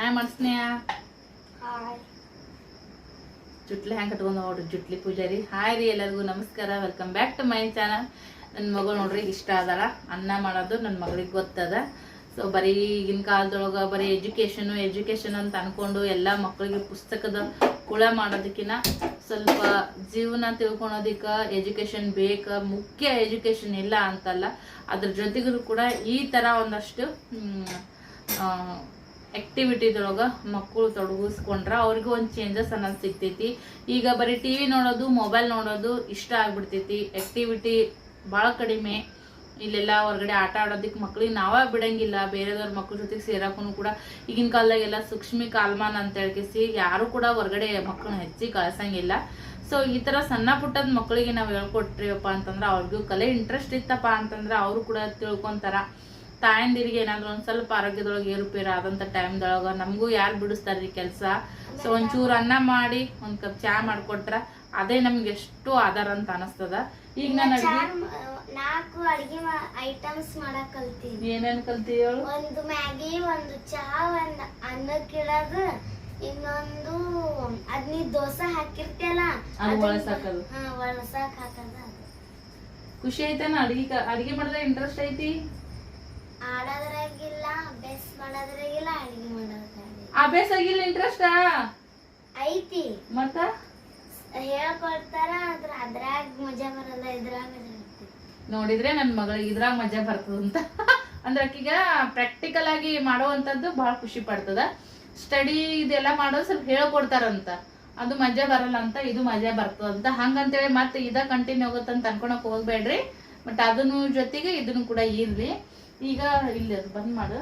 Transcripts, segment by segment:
Hi ಮಾಡಿಸ್ನೇಯ ಜುಟ್ಲಿ ಹ್ಯಾಂಗೆ ಕಟ್ಕೊಂಡು ನೋಡ್ರಿ ಜುಟ್ಲಿ ಪೂಜಾರಿ. ಹಾಯ್ ರೀ ಎಲ್ಲರಿಗೂ ನಮಸ್ಕಾರ, welcome back to my channel. ನನ್ನ ಮಗಳು ನೋಡ್ರಿ ಇಷ್ಟ ಅದಲ್ಲ ಅನ್ನ ಮಾಡೋದು, ನನ್ನ ಮಗಳಿಗೆ ಗೊತ್ತದ. ಸೊ ಬರೀ ಈಗಿನ ಕಾಲದೊಳಗೆ ಬರೀ ಎಜುಕೇಶನ್ ಅಂತ ಅನ್ಕೊಂಡು ಎಲ್ಲ ಮಕ್ಕಳಿಗೆ ಪುಸ್ತಕದ ಕುಳ ಮಾಡೋದಕ್ಕಿಂತ ಸ್ವಲ್ಪ ಜೀವನ ತಿಳ್ಕೊಳೋದಕ್ಕೆ ಎಜುಕೇಶನ್ ಬೇಕು. ಮುಖ್ಯ ಎಜುಕೇಶನ್ ಇಲ್ಲ ಅಂತಲ್ಲ, ಅದ್ರ ಜೊತೆಗೂ ಕೂಡ ಈ ಥರ ಒಂದಷ್ಟು ಆಕ್ಟಿವಿಟಿದೊಳಗೆ ಮಕ್ಕಳು ತೊಡಗಿಸ್ಕೊಂಡ್ರೆ ಅವ್ರಿಗೂ ಒಂದು ಚೇಂಜಸ್ ಅನ್ನೋದು ಸಿಗ್ತೈತಿ. ಈಗ ಬರೀ ಟಿ ವಿ ನೋಡೋದು, ಮೊಬೈಲ್ ನೋಡೋದು ಇಷ್ಟ ಆಗ್ಬಿಡ್ತೈತಿ. ಆಕ್ಟಿವಿಟಿ ಭಾಳ ಕಡಿಮೆ. ಇಲ್ಲೆಲ್ಲ ಹೊರಗಡೆ ಆಟ ಆಡೋದಕ್ಕೆ ಮಕ್ಳಿಗೆ ನಾವೇ ಬಿಡಂಗಿಲ್ಲ, ಬೇರೆದವ್ರ ಮಕ್ಳ ಜೊತೆಗೆ ಸೇರಕ್ಕೂ ಕೂಡ ಈಗಿನ ಕಾಲದಾಗೆಲ್ಲ ಸೂಕ್ಷ್ಮಿ ಕಾಲ್ಮಾನ ಅಂತ ಹೇಳ್ಕೇಸಿ ಯಾರು ಕೂಡ ಹೊರಗಡೆ ಮಕ್ಕಳನ್ನ ಹೆಚ್ಚಿಗೆ ಕಳ್ಸಂಗಿಲ್ಲ. ಸೊ ಈ ಥರ ಸಣ್ಣ ಪುಟ್ಟದ ಮಕ್ಕಳಿಗೆ ನಾವು ಹೇಳ್ಕೊಟ್ರಿವಪ್ಪ ಅಂತಂದ್ರೆ ಅವ್ರಿಗೂ ಕಲೆ ಇಂಟ್ರೆಸ್ಟ್ ಇತ್ತಪ್ಪ ಅಂತಂದ್ರೆ ಅವರು ಕೂಡ ತಿಳ್ಕೊಂತಾರ. ತಾಯಂದಿರಿಗೆ ಏನಾದ್ರು ಒಂದು ಸ್ವಲ್ಪ ಆರೋಗ್ಯದೊಳಗೆ ಏರುಪೇರು ಆದಂಥ ಟೈಮ್ದೊಳಗೆ ನಮಗೂ ಯಾರು ಬಿಡಿಸ್ತಾರ್ರಿ ಕೆಲಸ. ಸೊ ಒಂಚೂರು ಅನ್ನ ಮಾಡಿ ಒಂದು ಕಪ್ ಚಾ ಮಾಡಿಕೊಟ್ರ ಅದೇ ನಮ್ಗೆ ಎಷ್ಟು ಆಧಾರ ಅಂತ ಅನಿಸ್ತದ. ಈಗ ನಾನು ನಾಲ್ಕು ಅಡಿಗೆ ಐಟಮ್ಸ್ ಮಾಡಕ್ ಕಲ್ತೀನಿ. ಏನೇನ್ ಕಲ್ತೀವಿ? ಒಂದು ಮ್ಯಾಗಿ, ಒಂದು ಚಹಾ, ಒಂದು ಅನ್ನಕ್ಕಿಡೋದು, ಇನ್ನೊಂದು ಅದ್ ನೀ ದೋಸೆ ಹಾಕಿರ್ತಿಯಲ್ಲ ಒಳಸಾಕದು. ಒಳಸಾಕ್ ಹಾಕದ. ಖುಷಿ ಐತನ ಅಡಿಗೆ ಮಾಡಿದ್ರೆ ಇಂಟ್ರೆಸ್ಟ್ ಐತಿ? ಆಡೋದ್ರಾಗಿಲ್ಲ, ಅಭ್ಯಾಸ ಮಾಡೋದ್ರಾಗಿಲ್ಲ, ಅಡಿಗೆ ಮಾಡೋದ್ರಾಗಿಲ್ಲ. ಅಭ್ಯಾಸ ಆಗಿಲ್ಲ, ಇಂಟ್ರೆಸ್ಟ್ ಐತಿ. ಮತ್ತ ಹೇಳ್ಕೊಡ್ತಾರ, ಅದ್ರಾಗ ಮಜಾ ಬರಲ್ಲ, ಇದ್ರಾಗ ಮಜಾ ಬರ್ತೈತಿ. ನೋಡಿದ್ರೆ ನನ್ ಮಗಳಿಗೆ ಇದ್ರಾಗ ಮಜಾ ಬರ್ತದಂತ ಅಂದ್ರೆ ಆಕಿಗ ಪ್ರಾಕ್ಟಿಕಲ್ ಆಗಿ ಮಾಡುವಂತದ್ದು ಬಹಳ ಖುಷಿ ಪಡ್ತದ. ಸ್ಟಡಿ ಇದೆಲ್ಲ ಮಾಡೋದು ಸ್ವಲ್ಪ ಹೇಳ್ಕೊಡ್ತಾರಂತ, ಅದು ಮಜಾ ಬರಲ್ಲ ಅಂತ, ಇದು ಮಜಾ ಬರ್ತದಂತ. ಹಂಗಂತೇಳಿ ಮತ್ತೆ ಇದ ಕಂಟಿನ್ಯೂ ಆಗುತ್ತಂತ ಅನ್ಕೊಳಕ್ ಹೋಗ್ಬೇಡ್ರಿ. ಬಟ್ ಅದನ್ನು ಜೊತೆಗೆ ಇದನ್ನು ಕೂಡ ಇರ್ಲಿ. ಈಗ ಇಲ್ಲಿ ಅದು ಬಂದ್ ಮಾಡು.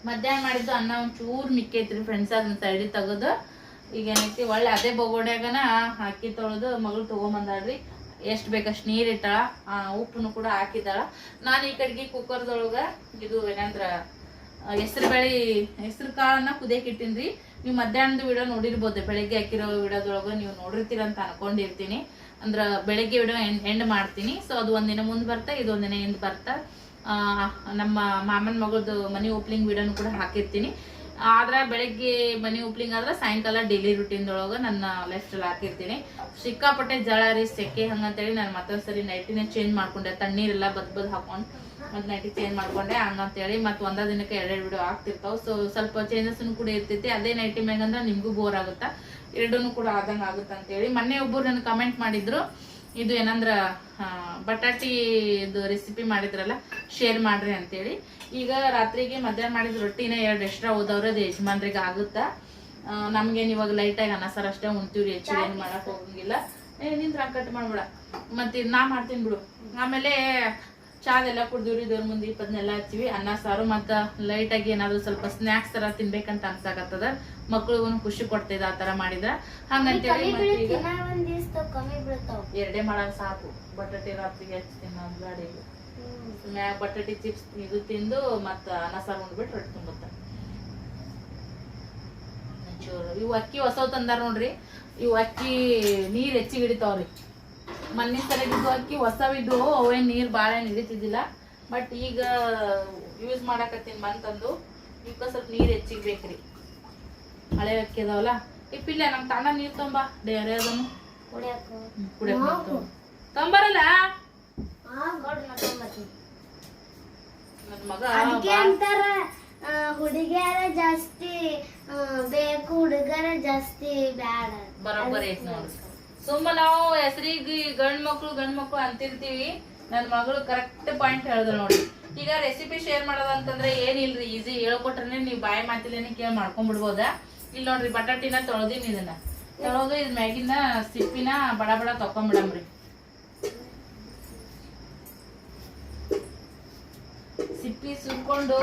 ಮಧ್ಯಾಹ್ನ ಮಾಡಿದ್ದು ಅನ್ನ ಒಂಚೂರು ಮಿಕ್ಕೈತ್ರಿ ಫ್ರೆಂಡ್ಸ್, ಅದನ್ನ ಸೈಡಿ ತೆಗೆದು ಈಗ ಏನೈತಿ ಒಳ್ಳೆ ಅದೇ ಬೊಗೋಡ್ಯಾಗನ ಹಾಕಿ ತೊಳೆದು ಮಗಳು ತಗೊಂಬಂದಾಳ್ರಿ. ಎಷ್ಟು ಬೇಕಷ್ಟು ನೀರು ಇಟ್ಟಾಳ, ಉಪ್ಪನ್ನು ಕೂಡ ಹಾಕಿದಾಳ. ನಾನು ಈ ಕಡೆಗೆ ಕುಕ್ಕರ್ದೊಳಗ ಇದು ಏನಂದ್ರ ಹೆಸರು ಕಾಳನ್ನ ಕುದಿಯಕ್ಕೆ ಇಟ್ಟಿನ್ರಿ. ನೀವು ಮಧ್ಯಾಹ್ನದ ವಿಡಿಯೋ ನೋಡಿರ್ಬೋದು, ಬೆಳಗ್ಗೆ ಹಾಕಿರೋ ವಿಡಿಯೋದೊಳಗ ನೀವು ನೋಡಿರ್ತೀರ ಅಂತ ಅನ್ಕೊಂಡಿರ್ತೀನಿ. ಅಂದ್ರ ಬೆಳಗ್ಗೆ ವಿಡಿಯೋ ಎಂಡ್ ಮಾಡ್ತೀನಿ. ಸೊ ಅದು ಒಂದಿನ ಮುಂದೆ ಬರ್ತಾ, ಇದು ಒಂದಿನ ಹಿಂದ್ ಬರ್ತಾ. ನಮ್ಮ ಮಾಮನ ಮಗಳದು ಮನಿ ಓಪ್ಲಿಂಗ್ ವಿಡಿಯೋನು ಕೂಡ ಹಾಕಿರ್ತೀನಿ. ಆದ್ರೆ ಬೆಳಗ್ಗೆ ಮನಿ ಓಪ್ಲಿಂಗ್ ಆದ್ರೆ ಸಾಯಂಕಾಲ ಡೈಲಿ ರುಟೀನ್ದೊಳಗೆ ನನ್ನ ಲೈಫ್ ಸ್ಟೈಲ್ ಹಾಕಿರ್ತೀನಿ. ಸಿಕ್ಕಾಪಟ್ಟೆ ಜಳರಿ ಸೆಕೆ ಹಂಗಂತೇಳಿ ನಾನು ಮತ್ತೊಂದ್ಸರಿ ನೈಟಿನೇ ಚೇಂಜ್ ಮಾಡ್ಕೊಂಡೆ. ತಣ್ಣೀರೆಲ್ಲ ಬದ್ ಹಾಕೊಂಡು ಮತ್ತೆ ನೈಟಿ ಚೇಂಜ್ ಮಾಡ್ಕೊಂಡೆ. ಹಂಗಂತೇಳಿ ಮತ್ತೆ ಒಂದ ದಿನಕ್ಕೆ 2 ವಿಡಿಯೋ ಆಗ್ತಿರ್ತಾವ. ಸೊ ಸ್ವಲ್ಪ ಚೇಂಜಸ್ ಕೂಡ ಇರ್ತೈತಿ. ಅದೇ ನೈಟಿ ಮ್ಯಾಗಂದ್ರೆ ನಿಮ್ಗೂ ಬೋರ್ ಆಗುತ್ತಾ, ಎರಡೂ ಕೂಡ ಆದಂಗೆ ಆಗುತ್ತ ಅಂತೇಳಿ. ಮೊನ್ನೆ ಒಬ್ಬರು ನನಗೆ ಕಮೆಂಟ್ ಮಾಡಿದ್ರು, ಇದು ಏನಂದ್ರ ಬಟಾಟಿದು ರೆಸಿಪಿ ಮಾಡಿದ್ರಲ್ಲ ಶೇರ್ ಮಾಡ್ರಿ ಅಂತೇಳಿ. ಈಗ ರಾತ್ರಿಗೆ ಮಧ್ಯಾಹ್ನ ಮಾಡಿದ ರೊಟ್ಟಿನ 2 ಎಕ್ಸ್ಟ್ರಾ ಓದವ್ರೆ, ಅದು ಯಜಮಾನ್ರಿಗೆ ಆಗುತ್ತಾ. ನಮ್ಗೇನು ಇವಾಗ ಲೈಟಾಗಿ ಅನ್ನ ಸಾರು ಅಷ್ಟೇ ಉಣ್ತೀವ್ರಿ, ಹೆಚ್ಚು ಏನು ಮಾಡಕ್ ಹೋಗಂಗಿಲ್ಲ. ನಿಂತ್ರ ಕಟ್ ಮಾಡ್ಬೇಡ, ಮತ್ತೆ ನಾ ಮಾಡ್ತೀನಿ ಬಿಡು. ಆಮೇಲೆ ಚಾದೆಲ್ಲ ಕುಡ್ದಿವ್ರಿ, ದೇವ್ರ ಮುಂದೆ ದೀಪದನ್ನೆಲ್ಲ ಹಚ್ಚಿವಿ. ಅನ್ನ ಸಾರು ಮತ್ತು ಲೈಟಾಗಿ ಏನಾದ್ರು ಸ್ವಲ್ಪ ಸ್ನ್ಯಾಕ್ಸ್ ತರ ತಿನ್ಬೇಕಂತ ಅನ್ಸಾಕತ್ತದ. ಮಕ್ಳಿಗೂ ಖುಷಿ ಕೊಡ್ತೈದ ಆ ತರ ಮಾಡಿದ್ರ. ಹಂಗಂತೇಳಿ ಎರಡೇ ಮಾಡಕ್ ಸಾಕು. ಬಟಾಟೆ ರಾತ್ರಿಗೆ ಹಚ್ತೀನಿ ನಾನು ಗಾಡಿಗೆ. ಮ್ಯಾಗ ಬಟಾಟೆ ಚಿಪ್ಸ್ ಇದು ತಿಂದು ಮತ್ತ ಅನ್ನ ಸಾರು ಉಂಡ್ಬಿಟ್ಟು ರೊಟ್ಟಿ ತುಂಬುತ್ತ. ಇವು ಅಕ್ಕಿ ಹೊಸವ್ ತಂದಾರ ನೋಡ್ರಿ. ಇವು ಅಕ್ಕಿ ನೀರ್ ಹೆಚ್ಚಿಗೆ ಹಿಡಿತಾವ್ರಿ. ಮೊನ್ನೆ ಸರಿಯಾಗಿದ್ದು ಅಕ್ಕಿ ಹೊಸವಿದ್ದು ಅವೇನ್ ನೀರ್ ಬಾಳ ಏನ್ ಹಿಡಿತಿದ್ದಿಲ್ಲ. ಬಟ್ ಈಗ ಯೂಸ್ ಮಾಡಾಕತ್ತೀನಿ ಮಂತಂದು. ಈಗ ಸ್ವಲ್ಪ ನೀರ್ ಹೆಚ್ಚಿಗೆ ಬೇಕ್ರಿ. ಹಳೆ ಅಕ್ಕಿ ಅದಾವಲ್ಲ, ಇಪ್ಪಿಲ್ಲ ನಮ್ ತಾಣ ನೀರ್ ತೊಂಬ ಡೇರೆ ಅದನ್ನು ಕುಡಿಯಕ್ ತೊಂಬರಲ್ಲ. ನನ್ ಮಗ ಅಂತಾರ ಹುಡುಗಿಯರ ಜಾಸ್ತಿ ಬೇಕು, ಹುಡುಗರ ಜಾಸ್ತಿ ಬ್ಯಾಡ. ಬರೋಬ್ಬರಿ ಐತ್ ನೋಡ್ರಿ. ಸುಮ್ಮ ನಾವು ಹೆಸರಿಗೆ ಗಂಡ್ ಮಕ್ಳು ಅಂತಿರ್ತೀವಿ. ನನ್ ಮಗಳು ಕರೆಕ್ಟ್ ಪಾಯಿಂಟ್ ಹೇಳಿದ್ರು ನೋಡಿ. ಈಗ ರೆಸಿಪಿ ಶೇರ್ ಮಾಡೋದಂತಂದ್ರೆ ಏನಿಲ್ರಿ, ಈಸಿ ಹೇಳ್ಕೊಟ್ರೆ ನೀವು ಬಾಯಿ ಮಾತಿಲೇನೆ ಕೇಳಿ ಮಾಡ್ಕೊಂಡ್ಬಿಡ್ಬೋದ. ಇಲ್ಲಿ ನೋಡ್ರಿ ಬಟಾಟಿನ ತೊಳೆದಿನಿ. ಇದನ್ನ ತೊಳೆದು ಇದ್ ಮ್ಯಾಗಿನ ಸಿಪ್ಪಿನ ಬಡ ಬಡ ತಕೊಂಡ್ಬಿಡಮ್ರಿ. ಸಿಪ್ಪಿ ಸುಲ್ಕೊಂಡು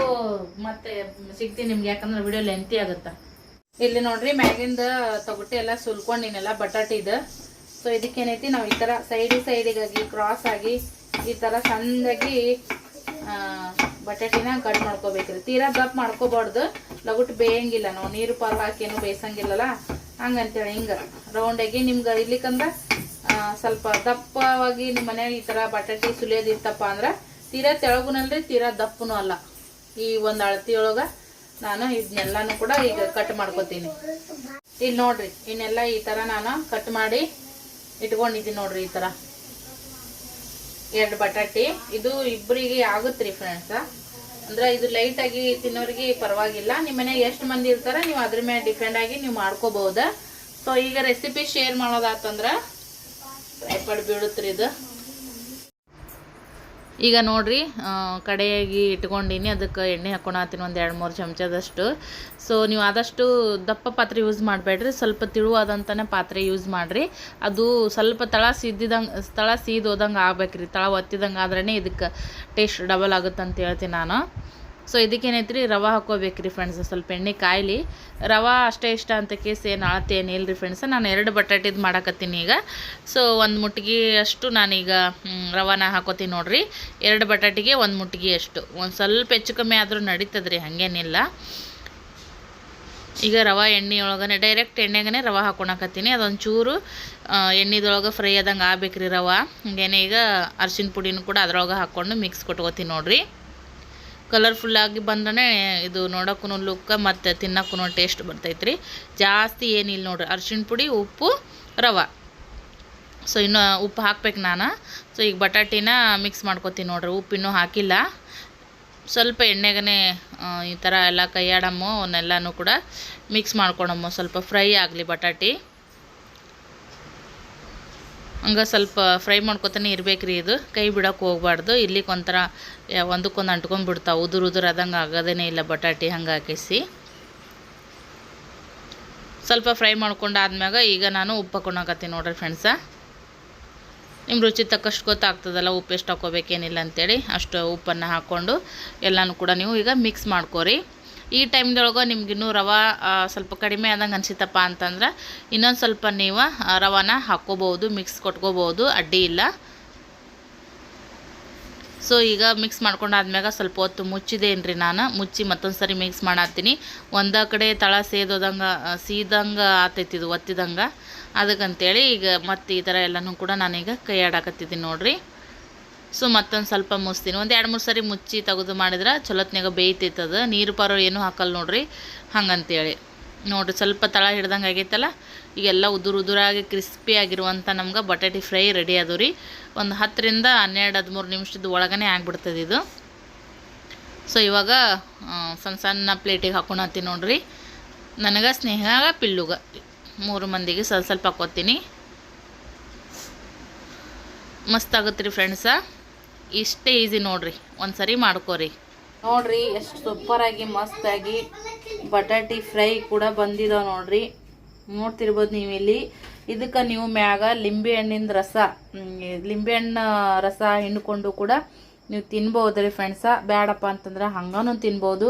ಮತ್ತೆ ಸಿಗ್ತೀನಿ ನಿಮ್ಗೆ, ಯಾಕಂದ್ರೆ ವಿಡಿಯೋ ಲೆಂತಿ ಆಗುತ್ತ. ಇಲ್ಲಿ ನೋಡ್ರಿ ಮ್ಯಾಗಿಂದ ತೊಗಟಿ ಎಲ್ಲ ಸುಲ್ಕೊಂಡಿನೆಲ್ಲ ಬಟಾಟಿದ. ಸೊ ಇದಕ್ಕೇನೈತಿ, ನಾವು ಈ ತರ ಸೈಡಿಗಾಗಿ ಕ್ರಾಸ್ ಆಗಿ ಈ ತರ ಸಣ್ಣದಾಗಿ ಬಟಾಟಿನ ಕಟ್ ಮಾಡ್ಕೋಬೇಕ್ರಿ. ತೀರಾ ದಪ್ಪ ಮಾಡ್ಕೋಬಾರ್ದು, ಲಗುಟ್ ಬೇಯಂಗಿಲ್ಲ. ನಾವು ನೀರು ಪಾರು ಹಾಕಿ ಏನು ಬೇಯಿಸಂಗಿಲ್ಲಲ್ಲ, ಹಂಗಂತೇಳಿ ಹಿಂಗ ರೌಂಡ್ ಆಗಿ ನಿಮ್ಗೆ ಇರ್ಲಿಕ್ಕಂದ್ರ ಸ್ವಲ್ಪ ದಪ್ಪವಾಗಿ ನಿಮ್ಮ ಮನ್ಯಾಗ ಈ ತರ ಬಟಾಟಿ ಸುಲಿಯೋದಿತ್ತಪ್ಪ ಅಂದ್ರ ತೀರಾ ತೆಳಗುನಲ್ರಿ, ತೀರಾ ದಪ್ಪನು ಅಲ್ಲ. ಈ ಒಂದ್ ಅಳತಿಯೊಳಗ ನಾನು ಇದನ್ನೆಲ್ಲನೂ ಕೂಡ ಈಗ ಕಟ್ ಮಾಡ್ಕೊತೀನಿ. ಇಲ್ಲಿ ನೋಡ್ರಿ ಇನ್ನೆಲ್ಲ ಈ ಥರ ನಾನು ಕಟ್ ಮಾಡಿ ಇಟ್ಕೊಂಡಿದ್ದೀನಿ ನೋಡ್ರಿ. ಈ ಥರ 2 ಬಟಾಟಿ, ಇದು ಇಬ್ಬರಿಗೆ ಆಗುತ್ತ್ರಿ ಫ್ರೆಂಡ್ಸ. ಅಂದ್ರೆ ಇದು ಲೈಟಾಗಿ ತಿನ್ನೋರಿಗೆ ಪರವಾಗಿಲ್ಲ. ನಿಮ್ಮ ಮನೆಗೆ ಎಷ್ಟು ಮಂದಿ ಇರ್ತಾರೆ ನೀವು ಅದ್ರ ಮೇಲೆ ಡಿಪೆಂಡ್ ಆಗಿ ನೀವು ಮಾಡ್ಕೋಬಹುದು. ಸೊ ಈಗ ರೆಸಿಪಿ ಶೇರ್ ಮಾಡೋದಾತಂದ್ರೆ ಫ್ರೈ ಬೀಳುತ್ರಿ ಇದು. ಈಗ ನೋಡ್ರಿ ಕಡೆಯಾಗಿ ಇಟ್ಕೊಂಡಿನಿ, ಅದಕ್ಕೆ ಎಣ್ಣೆ ಹಾಕ್ಕೊಳತ್ತೀನಿ ಒಂದು 2-3 ಚಮಚದಷ್ಟು. ಸೊ ನೀವು ಆದಷ್ಟು ದಪ್ಪ ಪಾತ್ರೆ ಯೂಸ್ ಮಾಡಬೇಡ್ರಿ, ಸ್ವಲ್ಪ ತಿಳುವಾದಂತನೇ ಪಾತ್ರೆ ಯೂಸ್ ಮಾಡಿರಿ. ಅದು ಸ್ವಲ್ಪ ತಳ ಸೀದೋದಂಗೆ ಆಗ್ಬೇಕ್ರಿ, ತಳ ಒತ್ತಿದಂಗೆ ಆದ್ರೇ ಇದಕ್ಕೆ ಟೇಸ್ಟ್ ಡಬಲ್ ಆಗುತ್ತೆ ಅಂತ ಹೇಳ್ತೀನಿ ನಾನು. ಸೊ ಇದಕ್ಕೇನೈತ್ರಿ ರವೆ ಹಾಕ್ಕೋಬೇಕ್ರಿ ಫ್ರೆಂಡ್ಸ್. ಸ್ವಲ್ಪ ಎಣ್ಣೆ ಕಾಯ್ಲಿ. ರವೆ ಅಷ್ಟೇ ಇಷ್ಟ ಅಂತ ಕೇಸ್ ಏನು ಅಳತೆ ಏನಿಲ್ಲ ರೀ ಫ್ರೆಂಡ್ಸ್. ನಾನು 2 ಬಟಾಟಿದು ಮಾಡಕತ್ತೀನಿ ಈಗ. ಸೊ 1 ಮುಟ್ಟಿಗೆ ಅಷ್ಟು ನಾನೀಗ ರವಾನ ಹಾಕೋತೀನಿ ನೋಡ್ರಿ. 2 ಬಟಾಟಿಗೆ 1 ಮುಟ್ಟಿಗೆ ಅಷ್ಟು. ಒಂದು ಸ್ವಲ್ಪ ಹೆಚ್ಚು ಕಮ್ಮಿ ಆದರೂ ನಡೀತದ್ರಿ, ಹಾಗೇನಿಲ್ಲ. ಈಗ ರವೆ ಎಣ್ಣೆಯೊಳಗನೆ ಡೈರೆಕ್ಟ್ ಎಣ್ಣೆಗೇ ರವೆ ಹಾಕ್ಕೊಳಕತ್ತೀನಿ. ಅದೊಂದು ಚೂರು ಎಣ್ಣೆದೊಳಗೆ ಫ್ರೈ ಆದಂಗೆ ಆಗ್ಬೇಕ್ರಿ ರವೆ. ಹಾಗೇನೆ ಈಗ ಅರಿಶಿನ ಪುಡಿನೂ ಕೂಡ ಅದ್ರೊಳಗೆ ಹಾಕ್ಕೊಂಡು ಮಿಕ್ಸ್ ಕೊಟ್ಕೋತೀನಿ ನೋಡ್ರಿ. ಕಲರ್ಫುಲ್ಲಾಗಿ ಬಂದ್ರೆ ಇದು ನೋಡೋಕ್ಕೂ ಲುಕ್ಕ ಮತ್ತು ತಿನ್ನೋಕ್ಕೂ ಟೇಸ್ಟ್ ಬರ್ತೈತ್ರಿ. ಜಾಸ್ತಿ ಏನಿಲ್ಲ ನೋಡ್ರಿ, ಅರಿಶಿಣ ಪುಡಿ, ಉಪ್ಪು, ರವೆ. ಸೊ ಇನ್ನು ಉಪ್ಪು ಹಾಕ್ಬೇಕು ನಾನು. ಸೊ ಈಗ ಬಟಾಟಿನ ಮಿಕ್ಸ್ ಮಾಡ್ಕೊತೀನಿ ನೋಡ್ರಿ. ಉಪ್ಪಿನ್ನೂ ಹಾಕಿಲ್ಲ. ಸ್ವಲ್ಪ ಎಣ್ಣೆಗೇ ಈ ಥರ ಎಲ್ಲ ಕೈಯಾಡಮ್ಮು ಅವನ್ನೆಲ್ಲನೂ ಕೂಡ ಮಿಕ್ಸ್ ಮಾಡ್ಕೊಳಮ್ಮು. ಸ್ವಲ್ಪ ಫ್ರೈ ಆಗಲಿ ಬಟಾಟಿ, ಹಂಗೆ ಸ್ವಲ್ಪ ಫ್ರೈ ಮಾಡ್ಕೊತಾನೆ ಇರ್ಬೇಕ್ರಿ. ಇದು ಕೈ ಬಿಡೋಕೆ ಹೋಗ್ಬಾರ್ದು. ಇಲ್ಲಿಗೆ ಒಂಥರ ಒಂದಕ್ಕೊಂದು ಅಂಟ್ಕೊಂಡ್ಬಿಡ್ತಾವೆ, ಉದುರು ಆದಂಗೆ ಆಗೋದೇ ಇಲ್ಲ ಬಟಾಟಿ. ಹಂಗೆ ಹಾಕಿಸಿ ಸ್ವಲ್ಪ ಫ್ರೈ ಮಾಡ್ಕೊಂಡಾದ್ಮ್ಯಾಗ ಈಗ ನಾನು ಉಪ್ಪು ಹಾಕ್ಕೊಳಕತ್ತೀನಿ ನೋಡ್ರಿ ಫ್ರೆಂಡ್ಸ. ನಿಮ್ಮ ರುಚಿ ತಕ್ಕಷ್ಟು ಗೊತ್ತಾಗ್ತದಲ್ಲ ಉಪ್ಪು ಎಷ್ಟು ಹಾಕ್ಕೋಬೇಕೇನಿಲ್ಲ ಅಂತೇಳಿ. ಅಷ್ಟು ಉಪ್ಪನ್ನು ಹಾಕ್ಕೊಂಡು ಎಲ್ಲನೂ ಕೂಡ ನೀವು ಈಗ ಮಿಕ್ಸ್ ಮಾಡ್ಕೊರಿ. ಈ ಟೈಮ್ದೊಳಗೆ ನಿಮ್ಗಿನ್ನೂ ರವೆ ಸ್ವಲ್ಪ ಕಡಿಮೆ ಆದಂಗೆ ಅನಿಸಿತಪ್ಪ ಅಂತಂದ್ರೆ ಇನ್ನೊಂದು ಸ್ವಲ್ಪ ನೀವು ರವಾನ ಹಾಕ್ಕೋಬೋದು, ಮಿಕ್ಸ್ ಕೊಟ್ಕೋಬೋದು, ಅಡ್ಡಿ ಇಲ್ಲ. ಸೊ ಈಗ ಮಿಕ್ಸ್ ಮಾಡ್ಕೊಂಡಾದ್ಮ್ಯಾಗ ಸ್ವಲ್ಪ ಹೊತ್ತು ಮುಚ್ಚಿದೇನ್ರಿ ನಾನು. ಮುಚ್ಚಿ ಮತ್ತೊಂದು ಸರಿ ಮಿಕ್ಸ್ ಮಾಡತ್ತೀನಿ. ಒಂದೇ ಕಡೆ ತಳ ಸೀದಂಗೆ ಆತೈತಿದು ಒತ್ತಿದಂಗೆ. ಅದಕ್ಕಂತೇಳಿ ಈಗ ಮತ್ತೆ ಈ ಥರ ಎಲ್ಲನೂ ಕೂಡ ನಾನೀಗ ಕೈ ಆಡಾಕತ್ತಿದ್ದೀನಿ ನೋಡ್ರಿ. ಸೊ ಮತ್ತೊಂದು ಸ್ವಲ್ಪ ಮುಚ್ತೀನಿ. ಒಂದು 2-3 ಸರಿ ಮುಚ್ಚಿ ತೆಗೆದು ಮಾಡಿದ್ರೆ ಚಲೋತ್ನಾಗ ಬೇಯ್ತೈತದ. ನೀರು ಪಾರು ಏನೂ ಹಾಕಲ್ಲ ನೋಡ್ರಿ. ಹಂಗಂತೇಳಿ ನೋಡಿರಿ ಸ್ವಲ್ಪ ತಳ ಹಿಡ್ದಂಗೆ ಆಗೈತಲ್ಲ. ಈಗೆಲ್ಲ ಉದುರಾಗಿ ಕ್ರಿಸ್ಪಿ ಆಗಿರುವಂಥ ನಮ್ಗೆ ಬಟಾಟಿ ಫ್ರೈ ರೆಡಿ ಅದು ರೀ. ಒಂದು 10ರಿಂದ 12-13 ನಿಮಿಷದ ಒಳಗನೆ ಆಗಿಬಿಡ್ತದೆ ಇದು. ಸೊ ಇವಾಗ ಸಣ್ಣ ಪ್ಲೇಟಿಗೆ ಹಾಕ್ಕೊಳತ್ತೀನಿ ನೋಡ್ರಿ. ನನಗೆ ಸ್ನೇಹ ಪಿಲ್ಲುಗ 3 ಮಂದಿಗೆ ಸ್ವಲ್ಪ ಹಾಕ್ಕೋತೀನಿ. ಮಸ್ತ್ ಆಗುತ್ತೆ ರೀ ಫ್ರೆಂಡ್ಸ. ಇಷ್ಟೇ ಈಸಿ ನೋಡ್ರಿ, ಒಂದು ಸರಿ ಮಾಡ್ಕೋರಿ. ನೋಡ್ರಿ ಎಷ್ಟು ಸೂಪರಾಗಿ ಮಸ್ತಾಗಿ ಬಟಾಟಿ ಫ್ರೈ ಕೂಡ ಬಂದಿದಾವೆ ನೋಡ್ರಿ. ನೋಡ್ತಿರ್ಬೋದು ನೀವು ಇಲ್ಲಿ. ಇದಕ್ಕೆ ನೀವು ಮ್ಯಾಗ ಲಿಂಬೆಹಣ್ಣಿನ ಲಿಂಬೆಹಣ್ಣು ರಸ ಹಿಂಡ್ಕೊಂಡು ಕೂಡ ನೀವು ತಿನ್ಬೋದು ರೀ ಫ್ರೆಂಡ್ಸ. ಬೇಡಪ್ಪ ಅಂತಂದ್ರೆ ಹಂಗೂ ತಿನ್ಬೋದು,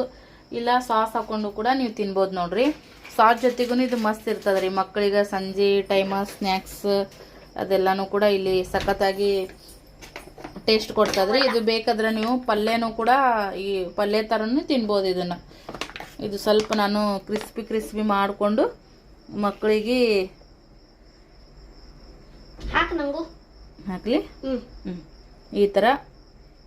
ಇಲ್ಲ ಸಾಸ್ ಹಾಕ್ಕೊಂಡು ಕೂಡ ನೀವು ತಿನ್ಬೋದು ನೋಡ್ರಿ. ಸಾಸ್ ಜೊತೆಗೂ ಇದು ಮಸ್ತ್ ಇರ್ತದೆ ರೀ. ಮಕ್ಕಳಿಗೆ ಸಂಜೆ ಟೈಮ ಸ್ನ್ಯಾಕ್ಸ್ ಅದೆಲ್ಲನೂ ಕೂಡ ಇಲ್ಲಿ ಸಖತ್ತಾಗಿ ಟೇಸ್ಟ್ ಕೊಡ್ತದ್ರಿ. ಇದು ಬೇಕಾದ್ರೆ ನೀವು ಪಲ್ಯನೂ ಕೂಡ ಈ ಪಲ್ಯ ಥರನೂ ತಿನ್ಬೋದು ಇದನ್ನು. ಇದು ಸ್ವಲ್ಪ ನಾನು ಕ್ರಿಸ್ಪಿ ಮಾಡಿಕೊಂಡು ಮಕ್ಕಳಿಗೆ ಹಾಕ್ಲಿ. ಈ ಥರ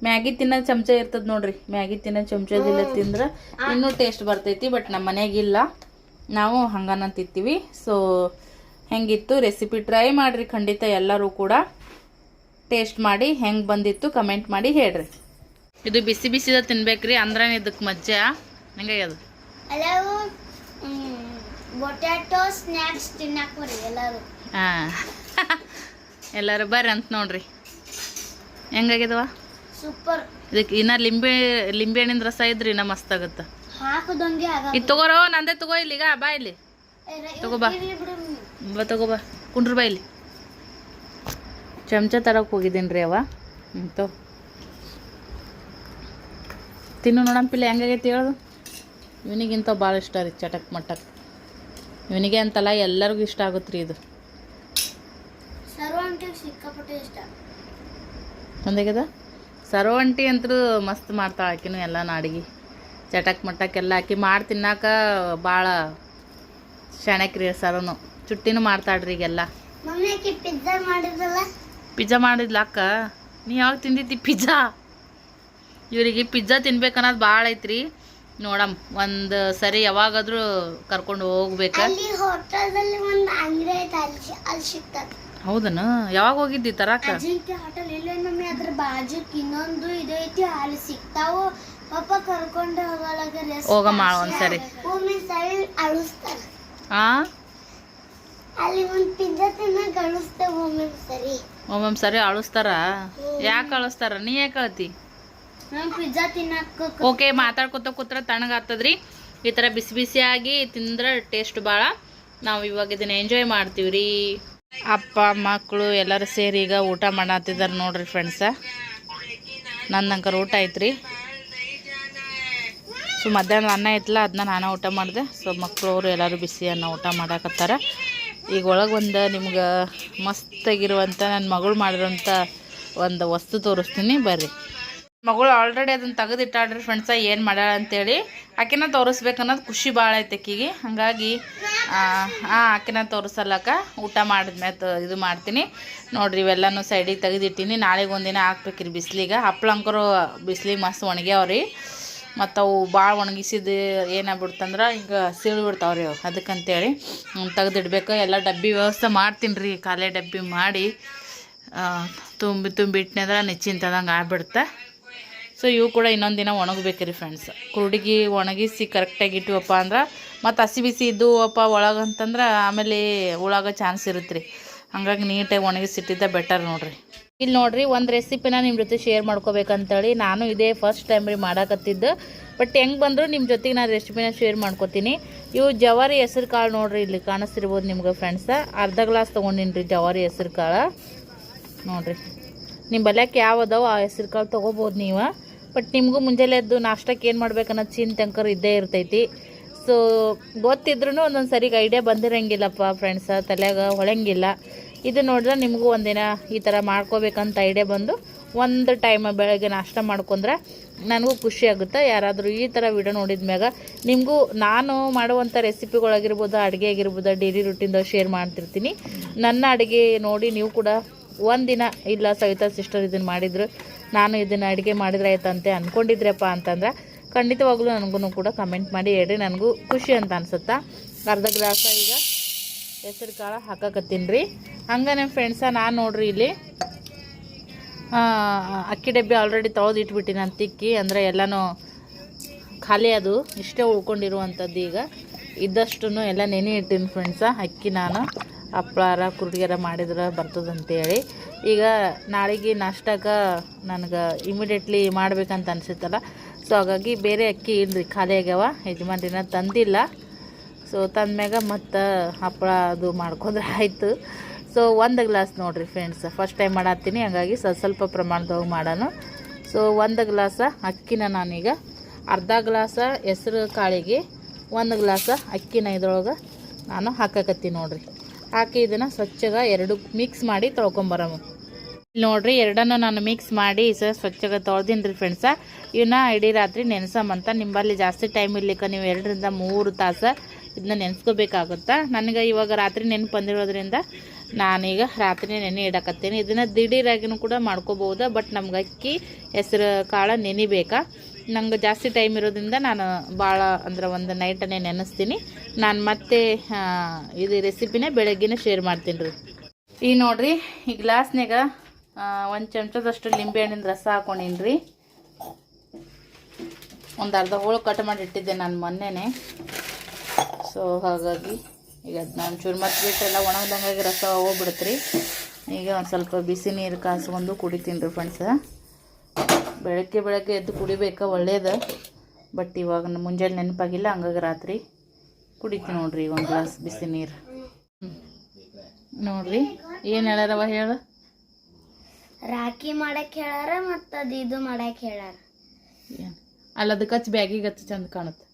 ಮ್ಯಾಗಿ ತಿನ್ನೋ ಚಮಚ ಇರ್ತದೆ ನೋಡ್ರಿ. ಮ್ಯಾಗಿ ತಿನ್ನೋ ಚಮಚದಿಲ್ಲ ತಿಂದ್ರೆ ಇನ್ನೂ ಟೇಸ್ಟ್ ಬರ್ತೈತಿ. ಬಟ್ ನಮ್ಮ ಮನೆಗಿಲ್ಲ, ನಾವು ಹಂಗನ ತಿಂತೀವಿ. ಸೊ ಹೆಂಗಿತ್ತು ರೆಸಿಪಿ ಟ್ರೈ ಮಾಡಿರಿ ಖಂಡಿತ. ಎಲ್ಲರೂ ಕೂಡ ಟೇಸ್ಟ್ ಮಾಡಿ ಹೆಂಗೆ ಬಂದಿತ್ತು ಕಮೆಂಟ್ ಮಾಡಿ ಹೇಳ್ರಿ. ಇದು ಬಿಸಿ ಬಿಸಿದ ತಿನ್ಬೇಕ್ರಿ, ಅಂದ್ರೆ ಇದಕ್ಕೆ ಮಜ್ಜಾ ಹೆಂಗೆ ಅದು. ಎಲ್ಲರೂ ಪೊಟ್ಯಾಟೊ ಸ್ನ್ಯಾಕ್ಸ್ ತಿನ್ನಕ್ಕೆ ಬರ್ರಿ ಎಲ್ಲರೂ. ಹಾಂ ಎಲ್ಲರೂ ಬರ್ರಿ ಅಂತ ನೋಡ್ರಿ. ಹೆಂಗಾಗಿದವ ಸೂಪರ್. ಇದಕ್ಕೆ ಇನ್ನ ಲಿಂಬೆಹಣ್ಣಿನ ರಸ ಇದ್ರಿ ಇನ್ನ ಮಸ್ತ್ ಆಗುತ್ತೆ. ಹಾಕದಂಗೆ ಇದು ತಗೋರೋ, ನಂದೇ ತಗೋ. ಇಲ್ಲಿಗ ಬಾ, ಇಲ್ಲಿ ತಗೋಬಾ, ತಗೋಬಾ, ಕುಂಡ್ರು ಬಾ. ಇಲ್ಲಿ ಚಮಚ ತರಕ್ಕೆ ಹೋಗಿದ್ದೀನಿ ರೀ ಅವ. ತಿನ್ನು ನೋಡಂಪಿಲ್ಲ ಹೆಂಗಾಗೈತಿ ಹೇಳೋದು. ಇವನಿಗಿಂತ ಭಾಳ ಇಷ್ಟ ರೀ ಚಟಕ್ ಮಟಕ್. ಇವನಿಗೆ ಅಂತಲ್ಲ ಎಲ್ಲರಿಗೂ ಇಷ್ಟ ಆಗುತ್ತೆ ರೀ ಇದು. ಸಿಕ್ಕಾಪಟ್ಟೆ ಇಷ್ಟ. ಒಂದಾಗ್ಯದ ಸರ್ವಂಟಿ ಅಂತೂ ಮಸ್ತ್ ಮಾಡ್ತಾಳೆ ಆಕಿನೂ ಎಲ್ಲ ಅಡಿಗೆ. ಚಟಕ್ ಮಟಕ್ ಎಲ್ಲ ಹಾಕಿ ಮಾಡಿ ತಿನ್ನಾಕ ಭಾಳ ಶಾಣಕ್ರಿ ಸರನು. ಚುಟ್ಟಿನೂ ಮಾಡ್ತಾಳ್ರಿ ಈಗೆಲ್ಲ. ಪಿಜ್ಜಾ ಮಾಡಿದ್ಲ ಅಕ್ಕ. ನೀ ಯಾವಾಗ ತಿಂದಿದ್ದಿ ಪಿಜ್ಜಾ? ಇವರಿಗೆ ಪಿಜ್ಜಾ ತಿನ್ಬೇಕನ್ನೋದು ಭಾಳ ಐತ್ರಿ. ನೋಡಮ್ ಒಂದು ಸರಿ ಯಾವಾಗಾದ್ರೂ ಕರ್ಕೊಂಡು ಹೋಗ್ಬೇಕಾ? ಅಲ್ಲಿ ಹೋಟೆಲ್ದಲ್ಲಿ ಒಂದು ಅಂಗಡಿ ಐತೆ, ಅಲ್ಲಿ ಸಿಗ್ತದೆ. ಹೌದನ? ಯಾವಾಗ ಹೋಗಿದ್ದಿ ತರಾಕ? ಅಜಿಂಕ್ಯ ಹೋಟೆಲ್ ಇಲ್ಲ ಮಮ್ಮಿ, ಅದ್ರ ಬಾಜುಕ್ ಇನ್ನೊಂದು ಇದೈತಿ, ಅಲ್ಲಿ ಸಿಗ್ತಾವು. ಪಾಪ ಕರ್ಕೊಂಡು ಹೋಗಮ್ಮ ಒಂದ್ಸರಿ. ಒಮ್ಮೆ ಸರಿ ಅಳಿಸ್ತಾರ, ಆ ಅಲ್ಲಿ ಒಂದು ಪಿಜ್ಜಾ ತಿನ್ನಕ್ ಅಳಿಸ್ತೇವೆ ಒಮ್ಮೊಮ್ಮೆ ಸರಿ ಅಳಿಸ್ತಾರ. ಯಾಕೆ ಅಳಿಸ್ತಾರ? ನೀ ಯಾಕೆ ಅಳ್ತಿ? ಪಿಜ್ಜಾ ತಿನ್ನಕ್ ಓಕೆ, ಮಾತಾಡ್ಕೊತ ಕೂತ್ರ ತಣ್ಣಗಾಗ್ತದ್ರಿ. ಈ ಥರ ಬಿಸಿ ಬಿಸಿಯಾಗಿ ತಿಂದ್ರೆ ಟೇಸ್ಟ್ ಭಾಳ. ನಾವು ಇವಾಗ ಇದನ್ನ ಎಂಜಾಯ್ ಮಾಡ್ತೀವಿ ರೀ. ಅಪ್ಪ ಮಕ್ಕಳು ಎಲ್ಲರೂ ಸೇರಿ ಈಗ ಊಟ ಮಾಡತ್ತಿದ್ದಾರೆ ನೋಡ್ರಿ ಫ್ರೆಂಡ್ಸ. ನಂದಂಕರ್ ಊಟ ಐತ್ರಿ. ಸೊ ಮಧ್ಯಾಹ್ನ ಅನ್ನ ಐತಲ್ಲ, ಅದನ್ನ ನಾನು ಊಟ ಮಾಡಿದೆ. ಸೊ ಮಕ್ಕಳು ಅವರು ಎಲ್ಲರೂ ಬಿಸಿ ಅನ್ನ ಊಟ ಮಾಡಾಕತ್ತಾರ. ಈಗ ಒಳಗೆ ಒಂದು ನಿಮ್ಗೆ ಮಸ್ತಾಗಿರುವಂಥ ನನ್ನ ಮಗಳು ಮಾಡಿರೋಂಥ ಒಂದು ವಸ್ತು ತೋರಿಸ್ತೀನಿ ಬರ್ರಿ. ಮಗಳು ಆಲ್ರೆಡಿ ಅದನ್ನು ತೆಗೆದಿಟ್ಟಾಡ್ರಿ ಫ್ರೆಂಡ್ಸ, ಏನು ಮಾಡ್ಯಾಳ ಅಂತೇಳಿ. ಆಕೆನ ತೋರಿಸ್ಬೇಕನ್ನೋದು ಖುಷಿ ಭಾಳ ಐತೆ ಆಕಿಗೆ. ಹಾಗಾಗಿ ಆಕೆನ ತೋರಿಸಲ್ಲಕ್ಕ ಊಟ ಮಾಡಿದ್ಮೇಲೆ ಇದು ಮಾಡ್ತೀನಿ ನೋಡ್ರಿ. ಇವೆಲ್ಲನೂ ಸೈಡಿಗೆ ತೆಗೆದಿಟ್ಟಿನಿ. ನಾಳೆಗೆ ಒಂದಿನ ಹಾಕ್ಬೇಕ್ರಿ ಬಿಸಿಲಿಗೆ. ಹಪ್ಳಂಕರು ಬಿಸಿಲಿಗೆ ಮಸ್ತ್ ಒಣಗ್ಯಾವ್ರಿ. ಮತ್ತು ಅವು ಭಾಳ ಒಣಗಿಸಿದ್ದು ಏನಾಗ್ಬಿಡ್ತಂದ್ರೆ ಈಗ ಸೀಳು ಬಿಡ್ತಾವ್ರಿ ಅವು. ಅದಕ್ಕಂತೇಳಿ ತೆಗೆದಿಡ್ಬೇಕು. ಎಲ್ಲ ಡಬ್ಬಿ ವ್ಯವಸ್ಥೆ ಮಾಡ್ತೀನಿ ರೀ. ಖಾಲಿ ಡಬ್ಬಿ ಮಾಡಿ ತುಂಬಿ ಇಟ್ನಂದ್ರೆ ನೆಚ್ಚಿಂತದಂಗೆ ಆಗ್ಬಿಡುತ್ತೆ. ಸೊ ಇವು ಕೂಡ ಇನ್ನೊಂದು ದಿನ ಒಣಗಬೇಕ್ರಿ ಫ್ರೆಂಡ್ಸ್. ಕುರುಡಿಗೆ ಒಣಗಿಸಿ ಕರೆಕ್ಟಾಗಿ ಇಟ್ಟಿವಪ್ಪ ಅಂದ್ರೆ ಮತ್ತು ಹಸಿ ಬಿಸಿ ಇದ್ದುವಪ್ಪ ಒಳಗಂತಂದ್ರೆ ಆಮೇಲೆ ಉಳಾಗೋ ಚಾನ್ಸ್ ಇರುತ್ತೆ ರೀ. ಹಂಗಾಗಿ ನೀಟಾಗಿ ಒಣಗಿಸಿಟ್ಟಿದ್ದ ಬೆಟರ್ ನೋಡಿರಿ. ಇಲ್ಲಿ ನೋಡಿರಿ, ಒಂದು ರೆಸಿಪಿನ ನಿಮ್ಮ ಜೊತೆ ಶೇರ್ ಮಾಡ್ಕೋಬೇಕಂತೇಳಿ ನಾನು ಇದೇ ಫಸ್ಟ್ ಟೈಮ್ ರೀ ಮಾಡಾಕತ್ತಿದ್ದು. ಬಟ್ ಹೆಂಗೆ ಬಂದರೂ ನಿಮ್ಮ ಜೊತೆಗೆ ನಾನು ರೆಸಿಪಿನ ಶೇರ್ ಮಾಡ್ಕೋತೀನಿ. ಇವು ಜವಾರಿ ಹೆಸ್ರು ಕಾಳು ನೋಡಿರಿ, ಇಲ್ಲಿ ಕಾಣಿಸ್ತಿರ್ಬೋದು ನಿಮ್ಗೆ ಫ್ರೆಂಡ್ಸ. ಅರ್ಧ ಗ್ಲಾಸ್ ತೊಗೊಂಡಿನಿ ರೀ ಜವಾರಿ ಹೆಸ್ರು ಕಾಳು ನೋಡಿರಿ. ನಿಮ್ಮ ಬಲ್ಯಕ್ಕೆ ಯಾವ ಅದಾವ ಆ ಹೆಸ್ರು ಕಾಳು ತೊಗೋಬೋದು ನೀವು. ಬಟ್ ನಿಮಗೂ ಮುಂಜಾನೆ ಎದ್ದು ನಾಷ್ಟಕ್ಕೆ ಏನು ಮಾಡ್ಬೇಕನ್ನೋದು ಚಿಂತಂಕರ್ ಇದ್ದೇ ಇರ್ತೈತಿ. ಸೊ ಗೊತ್ತಿದ್ರೂ ಒಂದೊಂದು ಸರಿಗೆ ಐಡಿಯಾ ಬಂದಿರಂಗಿಲ್ಲಪ್ಪ ಫ್ರೆಂಡ್ಸ, ತಲೆಯಾಗ ಹೊಳಂಗಿಲ್ಲ. ಇದು ನೋಡಿದ್ರೆ ನಿಮಗೂ ಒಂದಿನ ಈ ಥರ ಮಾಡ್ಕೋಬೇಕಂತ ಐಡಿಯಾ ಬಂದು ಒಂದು ಟೈಮ್ ಬೆಳಗ್ಗೆ ನಾಷ್ಟ ಮಾಡ್ಕೊಂಡ್ರೆ ನನಗೂ ಖುಷಿ ಆಗುತ್ತೆ. ಯಾರಾದರೂ ಈ ಥರ ವಿಡಿಯೋ ನೋಡಿದ ಮ್ಯಾಗ ನಿಮಗೂ ನಾನು ಮಾಡುವಂಥ ರೆಸಿಪಿಗಳಾಗಿರ್ಬೋದು, ಅಡುಗೆ ಆಗಿರ್ಬೋದು, ಡೈಲಿ ರೂಟೀನ್ದಾಗ ಶೇರ್ ಮಾಡ್ತಿರ್ತೀನಿ. ನನ್ನ ಅಡುಗೆ ನೋಡಿ ನೀವು ಕೂಡ ಒಂದಿನ ಇಲ್ಲ ಸವಿತಾ ಸಿಸ್ಟರ್ ಇದನ್ನು ಮಾಡಿದ್ರು, ನಾನು ಇದನ್ನು ಅಡುಗೆ ಮಾಡಿದ್ರೆ ಆಯ್ತಂತೆ ಅಂದ್ಕೊಂಡಿದ್ರಪ್ಪ ಅಂತಂದ್ರೆ ಖಂಡಿತವಾಗ್ಲೂ ನನಗೂ ಕೂಡ ಕಮೆಂಟ್ ಮಾಡಿ ಹೇಳ್ರಿ. ನನಗೂ ಖುಷಿ ಅಂತ ಅನ್ಸುತ್ತಾ. ಅರ್ಧ ಗ್ಲಾಸ ಈಗ ಹೆಸರು ಕಾಳು ಹಾಕಕತ್ತೀನಿ ರೀ. ಹಂಗೆ ನಮ್ಮ ಫ್ರೆಂಡ್ಸ ನಾನು ನೋಡ್ರಿ ಇಲ್ಲಿ ಅಕ್ಕಿ ಡಬ್ಬಿ ಆಲ್ರೆಡಿ ತೊಳೆದು ಇಟ್ಬಿಟ್ಟು ನಾನು ತಿಕ್ಕಿ, ಅಂದರೆ ಎಲ್ಲನೂ ಖಾಲಿ ಅದು ಇಷ್ಟೇ ಉಳ್ಕೊಂಡಿರುವಂಥದ್ದು. ಈಗ ಇದ್ದಷ್ಟು ಎಲ್ಲ ನೆನೆ ಇಟ್ಟಿನಿ ಫ್ರೆಂಡ್ಸ. ಅಕ್ಕಿ ನಾನು ಹಪ್ಳಾರ ಕುರುಡಿಗಾರ ಮಾಡಿದ್ರೆ ಬರ್ತದಂತೇಳಿ. ಈಗ ನಾಳೆಗೆ ನಾಷ್ಟಕ್ಕೆ ನನಗೆ ಇಮಿಡಿಯೇಟ್ಲಿ ಮಾಡ್ಬೇಕಂತ ಅನಿಸುತ್ತಲ್ಲ. ಸೊ ಹಾಗಾಗಿ ಬೇರೆ ಅಕ್ಕಿ ಇಲ್ರಿ, ಖಾಲಿ ಆಗ್ಯಾವ. ಯಜಮಾನ್ರಿನ ತಂದಿಲ್ಲ. ಸೊ ತಂದ್ಮ್ಯಾಗ ಮತ್ತು ಹಪ್ಪಳ ಅದು ಮಾಡ್ಕೊಂಡ್ರೆ ಆಯಿತು. ಸೊ 1 ಗ್ಲಾಸ್ ನೋಡಿರಿ ಫ್ರೆಂಡ್ಸ್, ಫಸ್ಟ್ ಟೈಮ್ ಮಾಡತ್ತೀನಿ. ಹಾಗಾಗಿ ಸ್ವಲ್ಪ ಪ್ರಮಾಣದೊಳಗೆ ಮಾಡೋಣ. ಸೊ 1 ಗ್ಲಾಸ ಅಕ್ಕಿನ ನಾನೀಗ ಅರ್ಧ ಗ್ಲಾಸ ಹೆಸ್ರು ಕಾಳಿಗೆ 1 ಗ್ಲಾಸ ಅಕ್ಕಿನ ಇದ್ರೊಳಗೆ ನಾನು ಹಾಕಕತ್ತೀನಿ ನೋಡಿರಿ. ಹಾಕಿ ಇದನ್ನು ಸ್ವಚ್ಛಗೆ ಎರಡು ಮಿಕ್ಸ್ ಮಾಡಿ ತೊಳ್ಕೊಂಬರಮ್ಮ. ನೋಡಿರಿ, ಎರಡನ್ನೂ ನಾನು ಮಿಕ್ಸ್ ಮಾಡಿ ಸ್ವಚ್ಛಗೆ ತೊಳ್ದೀನಿ ರೀ ಫ್ರೆಂಡ್ಸ. ಇವನ್ನ ಇಡೀ ರಾತ್ರಿ ನೆನೆಸಮ್ಮಂತ. ನಿಂಬಲ್ಲಿ ಜಾಸ್ತಿ ಟೈಮ್ ಇರ್ಲಿಕ್ಕೆ ನೀವು 2 ರಿಂದ 3 ತಾಸು ಇದನ್ನ ನೆನೆಸ್ಕೋಬೇಕಾಗುತ್ತಾ. ನನಗೆ ಇವಾಗ ರಾತ್ರಿ ನೆನಪು ಬಂದಿರೋದ್ರಿಂದ ನಾನೀಗ ರಾತ್ರಿ ನೆನೆ ಇಡಕತ್ತೀನಿ. ಇದನ್ನು ದಿಢೀರಾಗಿನೂ ಕೂಡ ಮಾಡ್ಕೋಬೋದು. ಬಟ್ ನಮ್ಗೆ ಅಕ್ಕಿ ಹೆಸ್ರು ಕಾಳು ನೆನಿಬೇಕಾ. ನಂಗೆ ಜಾಸ್ತಿ ಟೈಮ್ ಇರೋದ್ರಿಂದ ನಾನು ಭಾಳ ಅಂದ್ರೆ ಒಂದು ನೈಟನ್ನೇ ನೆನೆಸ್ತೀನಿ. ನಾನು ಮತ್ತೆ ಇದು ರೆಸಿಪಿನೇ ಬೆಳಗ್ಗೆನೇ ಶೇರ್ ಮಾಡ್ತೀನಿ ರೀ. ಈಗ ನೋಡಿರಿ, ಈ ಗ್ಲಾಸ್ನಾಗ 1 ಚಮಚದಷ್ಟು ಲಿಂಬೆಹಣ್ಣಿನ ರಸ ಹಾಕೊಂಡೀನಿ ರೀ. ಒಂದು ಅರ್ಧ ಹೋಳು ಕಟ್ ಮಾಡಿ ಇಟ್ಟಿದ್ದೆ ನಾನು ಮೊನ್ನೆನೇ. ಸೊ ಹಾಗಾಗಿ ಈಗ ಅದನ್ನ ಒಂಚೂರು ಮತ್ತೆ ಬಿಟ್ಟೆಲ್ಲ ಒಣಗ್ದಂಗಾಗಿ ರಸ ಹೋಗ್ಬಿಡುತ್ತೆ ರೀ. ಈಗ ಒಂದು ಸ್ವಲ್ಪ ಬಿಸಿ ನೀರು ಕಾಸ್ಕೊಂಡು ಕುಡಿತೀನಿ ರೀ ಫ್ರೆಂಡ್ಸ. ಬೆಳಗ್ಗೆ ಎದ್ದು ಕುಡಿಬೇಕಾ ಒಳ್ಳೇದು. ಬಟ್ ಇವಾಗ ಮುಂಜಾನೆ ನೆನಪಾಗಿಲ್ಲ, ಹಂಗಾಗಿ ರಾತ್ರಿ ಕುಡಿತೀನಿ ನೋಡ್ರಿ 1 ಗ್ಲಾಸ್ ಬಿಸಿ ನೀರು. ನೋಡ್ರಿ ಏನು ಹೇಳ್ಯಾರವ ಹೇಳು. ರಾಖಿ ಮಾಡಕ್ಕೆ ಹೇಳಾರ ಮತ್ತು ಅದು ಇದು ಮಾಡಕ್ಕೆ ಹೇಳಾರ. ಏನು ಅಲ್ಲ, ಅದಕ್ಕೆ ಹಚ್ಚಿ ಬ್ಯಾಗಿಗೆ ಹಚ್ಚಿ ಚಂದ ಕಾಣುತ್ತೆ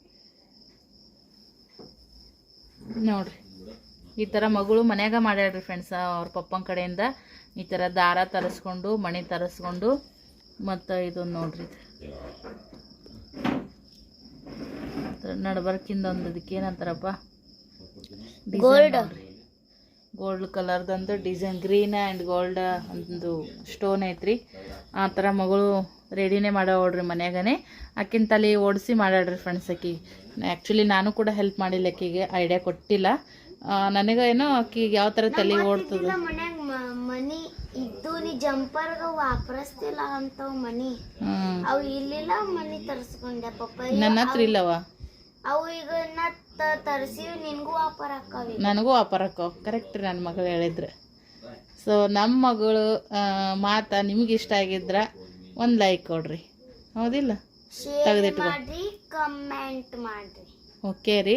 ನೋಡ್ರಿ. ಈ ಥರ ಮಗಳು ಮನ್ಯಾಗ ಮಾಡ್ಯಾಡ್ರಿ ಫ್ರೆಂಡ್ಸ. ಅವ್ರ ಪಪ್ಪನ ಕಡೆಯಿಂದ ಈ ಥರ ದಾರ ತರಿಸ್ಕೊಂಡು ಮಣಿ ತರಿಸ್ಕೊಂಡು ಮತ್ತು ಇದೊಂದು ನೋಡ್ರಿ, ನಡಬರ್ಕಿಂದ ಒಂದು ಇದಕ್ಕೆ ಏನಂತಾರಪ್ಪ, ಗೋಲ್ಡ್. ಗೋಲ್ಡ್ ಕಲರ್ದಂದು ಡಿಸೈನ್ ಗ್ರೀನ್ ಆ್ಯಂಡ್ ಗೋಲ್ಡ್ ಒಂದು ಸ್ಟೋನ್ ಐತ್ರಿ. ಆ ಥರ ಮಗಳು ರೆಡಿನೇ ಮಾಡೋಳ್ರಿ ಮನ್ಯಾಗನೇ. ಆಕಿನ ತಲೆ ಓಡಿಸಿ ಮಾಡ್ಯಾಡ್ರಿ ಫ್ರೆಂಡ್ಸ್. ಆ್ಯಕ್ಚುಲಿ ನಾನು ಕೂಡ ಹೆಲ್ಪ್ ಮಾಡಿಲ್ಲ, ಆಕಿಗೆ ಐಡಿಯಾ ಕೊಟ್ಟಿಲ್ಲ. ನನಗೆ ಏನೋ ಆಕಿಗೆ ಯಾವ ಥರ ತಲೆ ಓಡ್ತದೆ. ಮನ್ಯಾಗ ಮನಿ ಇದ್ದು ನೀ ಜಂಪರ್ಗ ವಾಪರಸ್ತಿಲ್ಲ ಅಂತವ್ ಮನಿ ಅವು ಇಲ್ಲಿಲ್ಲ, ಮನಿ ತರಿಸ್ಕೊಂಡೆ ಪಪ್ಪ. ನನ್ನ ಹತ್ರ ಇಲ್ಲವ ಅವು. ಈಗ ನಾ ತರಿಸಿವಿ, ನಿನ್ಗೂ ವಾಪರ್ ಹಾಕವಿ, ನನಗೂ ವಾಪರ್ ಹಾಕವ್. ಕರೆಕ್ಟ್ ನನ್ನ ಮಗಳು ಹೇಳಿದ್ರೆ. ಸೊ ನಮ್ಮ ಮಗಳು ಮಾತಾ ನಿಮ್ಗೆ ಇಷ್ಟ ಆಗಿದ್ರ ಒಂದು ಲೈಕ್ ಕೊಡ್ರಿ, ಹೌದಿಲ್ಲ? ಶೇರ್ ಮಾಡ್ರಿ, ಕಮೆಂಟ್ ಮಾಡ್ರಿ. ಓಕೆ ರೀ.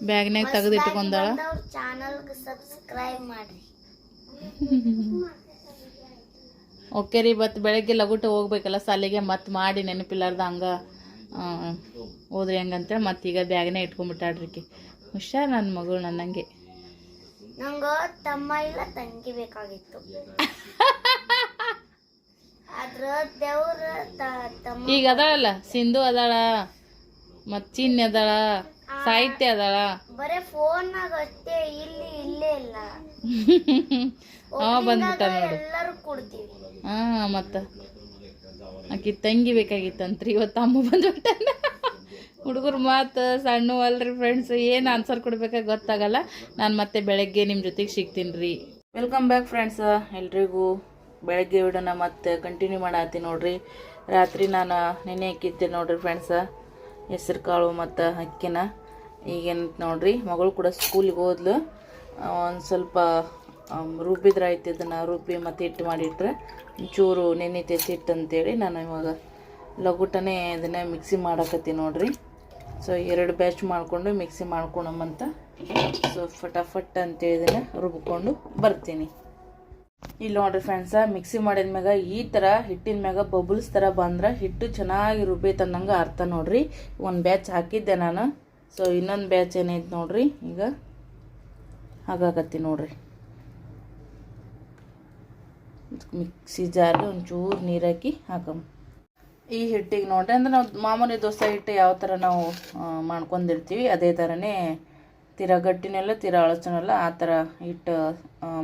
ಬ್ಯಾಗ್ನಾಗ ತೆಗೆದಿಟ್ಕೊಂಡಾಳ. ಚಾನಲ್ಗೆ ಸಬ್ಸ್ಕ್ರೈಬ್ ಮಾಡ್ರಿ. ಓಕೆ ರೀ. ಮತ್ತು ಬೆಳಗ್ಗೆ ಲಗುಟ ಹೋಗ್ಬೇಕಲ್ಲ ಸಾಲಿಗೆ, ಮತ್ತು ಮಾಡಿ ನೆನಪಿಲ್ಲಾರ್ದ ಹಂಗೆ ಹೋದ್ರಿ ಹಂಗಂತೇಳಿ ಮತ್ತೀಗ ಬ್ಯಾಗ್ನೇ ಇಟ್ಕೊಂಡ್ಬಿಟ್ಟಾಡ್ರಿಕಿ. ಹುಷಾರ್ ನನ್ನ ಮಗಳು ನನ್ನಂಗೆ. ನಂಗೆ ತಮ್ಮ ಇಲ್ಲ ತಂಗಿ ಬೇಕಾಗಿತ್ತು. ಆದ್ರ ದೇವ್ರ ತಮ್ಮ ಈಗ ಅದಾಳಲ್ಲ, ಸಿಂಧು ಅದಾಳ, ಮತ್ತು ಚಿನ್ನಿ ಅದಾಳ, ಸಾಹಿತ್ಯ ಅದಾಳ. ಬರೇ ಫೋನ್ನಾಗ ಅಷ್ಟೇ, ಇಲ್ಲೇ ಇಲ್ಲ. ಬಂದ್ಬಿಟ್ಟ ನೋಡು. ಎಲ್ಲರೂ ಕೊಡ್ತೀವಿ. ಹಾಂ, ಮತ್ತು ಆಕಿ ತಂಗಿ ಬೇಕಾಗಿತ್ತಂತ್ರಿ. ಇವತ್ತು ಅಮ್ಮ ಬಂದ್ಬಿಟ್ಟ. ಹುಡುಗರು ಮಾತು ಸಣ್ಣ ಅಲ್ರಿ ಫ್ರೆಂಡ್ಸ್, ಏನು ಆನ್ಸರ್ ಕೊಡ್ಬೇಕಾಗ ಗೊತ್ತಾಗಲ್ಲ. ನಾನು ಮತ್ತೆ ಬೆಳಗ್ಗೆ ನಿಮ್ಮ ಜೊತೆಗೆ ಸಿಗ್ತೀನಿ ರೀ. Welcome back friends. ಎಲ್ರಿಗೂ ಬೆಳಗ್ಗೆ ವಿಡಿಯೋನ ಮತ್ತೆ ಕಂಟಿನ್ಯೂ ಮಾಡತ್ತೀನಿ ನೋಡ್ರಿ. ರಾತ್ರಿ ನಾನು ನೆನೆ ಹಾಕಿದ್ದೆ ನೋಡ್ರಿ ಫ್ರೆಂಡ್ಸ, ಹೆಸ್ರು ಕಾಳು ಮತ್ತು ಅಕ್ಕಿನ. ಈಗೇನು ನೋಡ್ರಿ, ಮಗಳು ಕೂಡ ಸ್ಕೂಲಿಗೆ ಹೋದ್ಲು. ಒಂದು ಸ್ವಲ್ಪ ರುಬ್ಬಿದ್ರೆ ಆಯ್ತು. ಇದನ್ನು ರುಬ್ಬಿ ಮತ್ತು ಹಿಟ್ಟು ಮಾಡಿಟ್ರೆ ಚೂರು ನೆನೆತೈತಿ ಹಿಟ್ಟು ಅಂತೇಳಿ ನಾನು ಇವಾಗ ಲಗುಟನೇ ಇದನ್ನು ಮಿಕ್ಸಿ ಮಾಡಕತ್ತೀನಿ ನೋಡ್ರಿ. ಸೊ 2 ಬ್ಯಾಚ್ ಮಾಡಿಕೊಂಡು ಮಿಕ್ಸಿ ಮಾಡ್ಕೊಳಮ್ಮಂತ. ಸೊ ಫಟಾಫಟ್ ಅಂತೇಳಿ ಇದನ್ನು ರುಬ್ಕೊಂಡು ಬರ್ತೀನಿ. ಇಲ್ಲಿ ನೋಡ್ರಿ ಫ್ರೆಂಡ್ಸ, ಮಿಕ್ಸಿ ಮಾಡಿದ ಮ್ಯಾಗ ಈ ಥರ ಹಿಟ್ಟಿನ ಮ್ಯಾಗ ಬಬಲ್ಸ್ ಥರ ಬಂದ್ರೆ ಹಿಟ್ಟು ಚೆನ್ನಾಗಿ ರುಬ್ಬೈತನ್ನಂಗೆ ಅರ್ಥ ನೋಡ್ರಿ. ಒಂದು ಬ್ಯಾಚ್ ಹಾಕಿದ್ದೆ ನಾನು. ಸೊ ಇನ್ನೊಂದು ಬ್ಯಾಚ್ ಏನೈತೆ ನೋಡ್ರಿ, ಈಗ ಹಾಗಾಕತ್ತಿ ನೋಡ್ರಿ. ಮಿಕ್ಸಿ ಜಾರ್ಗೆ ಒಂಚೂರು ನೀರು ಹಾಕಿ ಹಾಕಮ್ಮ. ಈ ಹಿಟ್ಟಿಗೆ ನೋಡ್ರಿ, ಅಂದ್ರೆ ನಾವು ಮಾಮೂಲಿ ದೋಸೆ ಹಿಟ್ಟು ಯಾವ ಥರ ನಾವು ಮಾಡ್ಕೊಂಡಿರ್ತೀವಿ ಅದೇ ಥರನೇ, ತೀರಾ ಗಟ್ಟಿನೆಲ್ಲ ತೀರಾ ಅಳಚನಲ್ಲ ಆ ಥರ ಹಿಟ್ಟು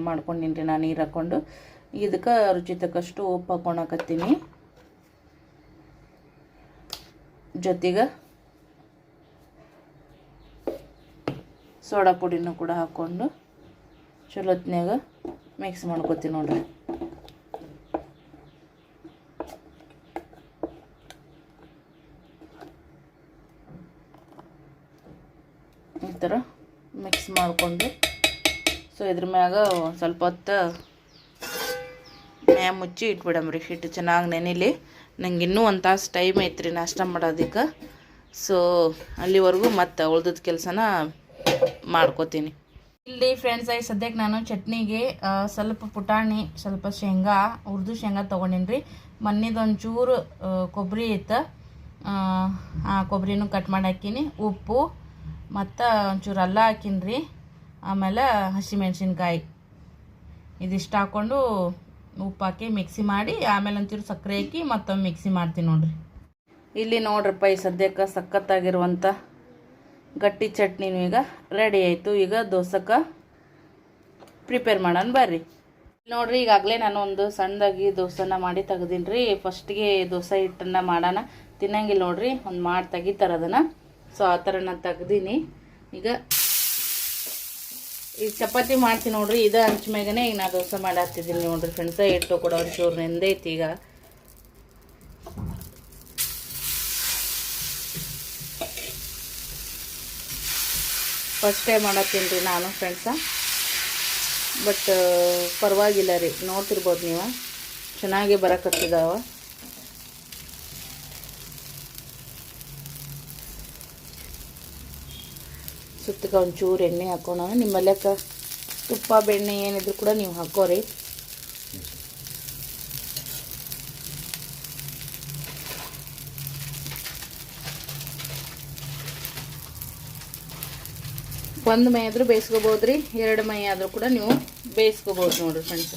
ಮಾಡ್ಕೊಂಡಿನಿ ನಾನು ನೀರು ಹಾಕ್ಕೊಂಡು. ಇದಕ್ಕೆ ರುಚಿ ತಕ್ಕಷ್ಟು ಉಪ್ಪು ಹಾಕ್ಕೊಳಕತ್ತೀನಿ. ಜೊತೆಗೆ ಸೋಡಾ ಪುಡಿನೂ ಕೂಡ ಹಾಕ್ಕೊಂಡು ಚಲೋತ್ನಾಗ ಮಿಕ್ಸ್ ಮಾಡ್ಕೊತೀನಿ ನೋಡ್ರಿ. ಈ ಥರ ಮಿಕ್ಸ್ ಮಾಡಿಕೊಂಡು ಸೊ ಇದ್ರ ಮ್ಯಾಗ ಸ್ವಲ್ಪ ಹೊತ್ತು ಮುಚ್ಚಿ ಇಟ್ಬಿಡಮ್ರಿ. ಹಿಟ್ಟು ಚೆನ್ನಾಗಿ ನೆನಿಲಿ. ನಂಗೆ ಇನ್ನೂ ಒಂದು ತಾಸು ಟೈಮ್ ಐತ್ರಿ ನಾಷ್ಟ ಮಾಡೋದಕ್ಕೆ. ಸೊ ಅಲ್ಲಿವರೆಗೂ ಮತ್ತು ಉಳ್ದದ ಕೆಲಸನ ಮಾಡ್ಕೋತೀನಿ. ಇಲ್ಲಿ ಫ್ರೆಂಡ್ಸ್, ಸದ್ಯಕ್ಕೆ ನಾನು ಚಟ್ನಿಗೆ ಸ್ವಲ್ಪ ಪುಟಾಣಿ, ಸ್ವಲ್ಪ ಶೇಂಗಾ, ಹುರಿದು ಶೇಂಗಾ ತೊಗೊಂಡಿನಿ ರೀ. ಮೊನ್ನೆದೊಂಚೂರು ಕೊಬ್ಬರಿ ಇತ್ತು, ಆ ಕೊಬ್ಬರಿನೂ ಕಟ್ ಮಾಡಿ ಹಾಕೀನಿ. ಉಪ್ಪು ಮತ್ತು ಒಂಚೂರು ಅಲ್ಲ ಹಾಕೀನಿ ರೀ. ಆಮೇಲೆ ಹಸಿಮೆಣ್ಸಿನ್ಕಾಯಿ ಇದಿಷ್ಟು ಹಾಕ್ಕೊಂಡು ಉಪ್ಪು ಹಾಕಿ ಮಿಕ್ಸಿ ಮಾಡಿ, ಆಮೇಲೆ ಒಂಚೂರು ಸಕ್ಕರೆ ಹಾಕಿ ಮತ್ತೊಮ್ಮೆ ಮಿಕ್ಸಿ ಮಾಡ್ತೀನಿ ನೋಡ್ರಿ. ಇಲ್ಲಿ ನೋಡ್ರಪ್ಪ, ಈ ಸದ್ಯಕ್ಕೆ ಸಖತ್ತಾಗಿರುವಂಥ ಗಟ್ಟಿ ಚಟ್ನಿನೂ ಈಗ ರೆಡಿ ಆಯಿತು. ಈಗ ದೋಸೆಗೆ ಪ್ರಿಪೇರ್ ಮಾಡೋಣ ಬರ್ರಿ. ನೋಡ್ರಿ, ಈಗಾಗಲೇ ನಾನು ಒಂದು ಸಣ್ಣದಾಗಿ ದೋಸೆನ ಮಾಡಿ ತೆಗ್ದೀನಿ ರೀ. ಫಸ್ಟಿಗೆ ದೋಸೆ ಹಿಟ್ಟನ್ನು ಮಾಡೋಣ ತಿನ್ನಂಗಿಲ್ಲ ನೋಡ್ರಿ, ಒಂದು ಮಾಡಿ ತೆಗಿತಾರೆ ಅದನ್ನು. ಸೊ ಆ ಥರ ನಾನು ತೆಗ್ದೀನಿ. ಈಗ ಚಪಾತಿ ಮಾಡ್ತೀನಿ ನೋಡ್ರಿ. ಇದು ಹಂಚ ಮ್ಯಾಗನೇ ಈಗ ನಾನು ದೋಸೆ ಮಾಡಾಕ್ತಿದ್ದೀನಿ ನೋಡ್ರಿ ಫ್ರೆಂಡ್ಸ. ಹಿಟ್ಟು ಕೂಡ ಒಂಚೂರು ನೆಂದೈತಿ. ಈಗ ಫಸ್ಟ್ ಟೈಮ್ ಮಾಡತ್ತೀನಿ ರೀ ನಾನು ಫ್ರೆಂಡ್ಸ. ಬಟ್ ಪರವಾಗಿಲ್ಲ ರೀ, ನೋಡ್ತಿರ್ಬೋದು ನೀವು, ಚೆನ್ನಾಗಿ ಬರಕತ್ತಿದಾವ. ಸುತ್ತಕ್ಕೆ ಒಂಚೂರು ಎಣ್ಣೆ ಹಾಕೋಣ. ನಿಮ್ಮಲ್ಲಕ್ಕ ತುಪ್ಪ ಬೆಣ್ಣೆ ಏನಿದ್ರು ಕೂಡ ನೀವು ಹಾಕೋರಿ. ಒಂದು ಮೈ ಆದರೂ ಬೇಯಿಸ್ಕೋಬೋದು ರೀ, 2 ಮೈ ಆದರೂ ಕೂಡ ನೀವು ಬೇಯಿಸ್ಕೋಬೋದು ನೋಡಿರಿ ಫ್ರೆಂಡ್ಸ್.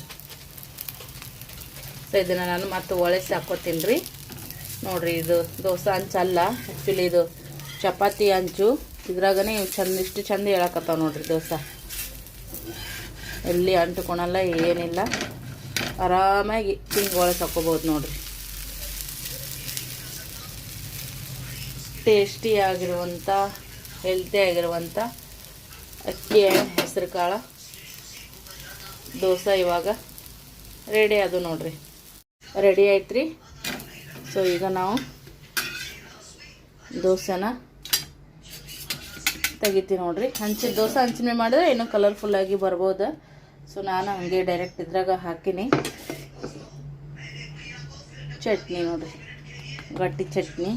ಸೊ ಇದನ್ನು ನಾನು ಮತ್ತೆ ಒಳಸಿ ಹಾಕೋತೀನಿ ರೀ. ನೋಡಿರಿ, ಇದು ದೋಸೆ ಹಂಚಲ್ಲ, ಆ್ಯಕ್ಚುಲಿ ಇದು ಚಪಾತಿ ಹಂಚು. ಇದ್ರಾಗನೇ ಇಷ್ಟು ಚಂದ ಹೇಳಕತ್ತಾವ ನೋಡ್ರಿ ದೋಸೆ. ಎಲ್ಲಿ ಅಂಟುಕೊಳಲ್ಲ, ಏನಿಲ್ಲ. ಆರಾಮಾಗಿ ಹಿಂಗೊಳಗೆ ಹಾಕ್ಕೋಬೋದು ನೋಡಿರಿ. ಟೇಸ್ಟಿ ಆಗಿರುವಂಥ, ಹೆಲ್ತಿ ಆಗಿರುವಂಥ ಅಕ್ಕಿ ಹೆಸರು ಕಾಳು ದೋಸೆ ಇವಾಗ ರೆಡಿ ಅದು ನೋಡ್ರಿ. ರೆಡಿ ಆಯ್ತು. ಸೊ ಈಗ ನಾವು ದೋಸೆನ ತೆಗಿತೀವಿ ನೋಡ್ರಿ. ಹಂಚಿದ ದೋಸೆ ಹಂಚಿನ ಮೇಲೆ ಮಾಡಿದ್ರೆ ಇನ್ನೂ ಕಲರ್ಫುಲ್ಲಾಗಿ ಬರ್ಬೋದು. ಸೊ ನಾನು ಹಂಗೆ ಡೈರೆಕ್ಟ್ ಇದ್ರಾಗ ಹಾಕಿನಿ. ಚಟ್ನಿ ನೋಡ್ರಿ, ಗಟ್ಟಿ ಚಟ್ನಿ.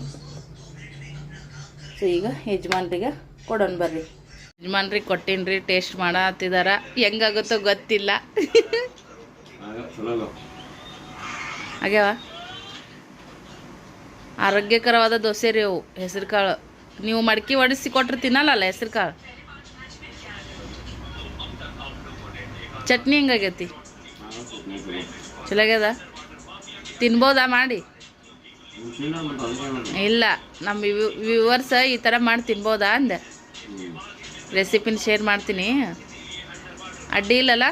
ಸೊ ಈಗ ಯಜಮಾನ್ರಿಗೆ ಕೊಡೋಣ ಬರ್ರಿ. ಯಜಮಾನ್ರಿಗೆ ಕೊಟ್ಟಿನ್ರಿ, ಟೇಸ್ಟ್ ಮಾಡತ್ತಿದಾರ. ಹೆಂಗಾಗುತ್ತೋ ಗೊತ್ತಿಲ್ಲ. ಆಗ್ಯಾವ ಆರೋಗ್ಯಕರವಾದ ದೋಸೆ ರೀ ಅವು, ಹೆಸರು ಕಾಳು. ನೀವು ಮಡಕಿ ಒಡಿಸಿ ಕೊಟ್ರೆ ತಿನ್ನಲ್ಲ ಹೆಸರು ಕಾಳು. ಚಟ್ನಿ ಹೆಂಗಾಗೈತಿ? ಚಲೋ ಆಗ್ಯದ? ತಿನ್ಬೋದಾ ಮಾಡಿ? ಇಲ್ಲ, ನಮ್ಮ ವ್ಯೂವರ್ಸ್ ಈ ಥರ ಮಾಡಿ ತಿನ್ಬೋದಾ ಅಂದೆ. ರೆಸಿಪಿನ ಶೇರ್ ಮಾಡ್ತೀನಿ, ಅಡ್ಡಿ ಇಲ್ಲಲ್ಲ?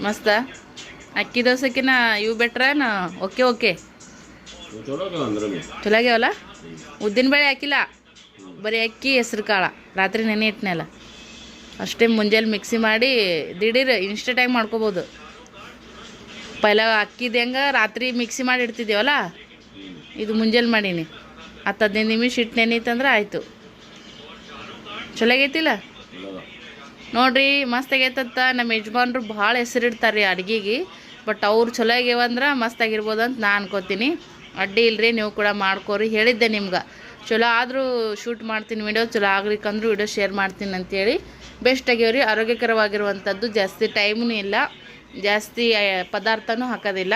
ಮಸ್ತ. ಅಕ್ಕಿ ದೋಸೆಕಿನ ಇವು ಬೆಟ್ರನ? ಓಕೆ ಓಕೆ, ಚಲೋ ಆಗ್ಯಾವಲ್ಲ? ಉದ್ದಿನ ಬೇಳೆ ಹಾಕಿಲ್ಲ, ಬರೀ ಅಕ್ಕಿ ಹೆಸ್ರು ಕಾಳು ರಾತ್ರಿ ನೆನೆ ಇಟ್ಟನಲ್ಲ ಅಷ್ಟೇ. ಮುಂಜಾನೆ ಮಿಕ್ಸಿ ಮಾಡಿ ದಿಢೀರ್ ಇನ್ಸ್ಟೆಂಟಾಗಿ ಮಾಡ್ಕೋಬೋದು. ಪೈಲ ಅಕ್ಕಿದು ಹೆಂಗೆ ರಾತ್ರಿ ಮಿಕ್ಸಿ ಮಾಡಿ ಇಡ್ತಿದ್ದೇವಲ್ಲ, ಇದು ಮುಂಜಾನೆ ಮಾಡೀನಿ. 10-15 ನಿಮಿಷ ಇಟ್ಟು ನೆನೀತಂದ್ರೆ ಆಯಿತು. ಚಲೋ ಆಗೈತಿಲ್ಲ ನೋಡ್ರಿ, ಮಸ್ತ್ ಆಗೈತತ್ತ. ನಮ್ಮ ಯಜಮಾನ್ರು ಭಾಳ ಹೆಸರಿಡ್ತಾರೆ ರೀ ಅಡುಗೆಗೆ. ಬಟ್ ಅವ್ರು ಚಲೋ ಆಗ್ಯಾವಂದ್ರೆ ಮಸ್ತ್ ಆಗಿರ್ಬೋದು ಅಂತ ನಾನು ಅನ್ಕೋತೀನಿ. ಅಡ್ಡಿ ಇಲ್ಲರಿ, ನೀವು ಕೂಡ ಮಾಡ್ಕೋರಿ. ಹೇಳಿದ್ದೆ ನಿಮ್ಗೆ ಚಲೋ ಆದರೂ ಶೂಟ್ ಮಾಡ್ತೀನಿ ವಿಡಿಯೋ, ಚಲೋ ಆಗ್ಲಿಕ್ಕಂದ್ರೂ ವಿಡಿಯೋ ಶೇರ್ ಮಾಡ್ತೀನಿ ಅಂತೇಳಿ. ಬೆಸ್ಟ್ ಆಗ್ಯಾವ್ರಿ, ಆರೋಗ್ಯಕರವಾಗಿರುವಂಥದ್ದು. ಜಾಸ್ತಿ ಟೈಮೂ ಇಲ್ಲ, ಜಾಸ್ತಿ ಪದಾರ್ಥನೂ ಹಾಕೋದಿಲ್ಲ.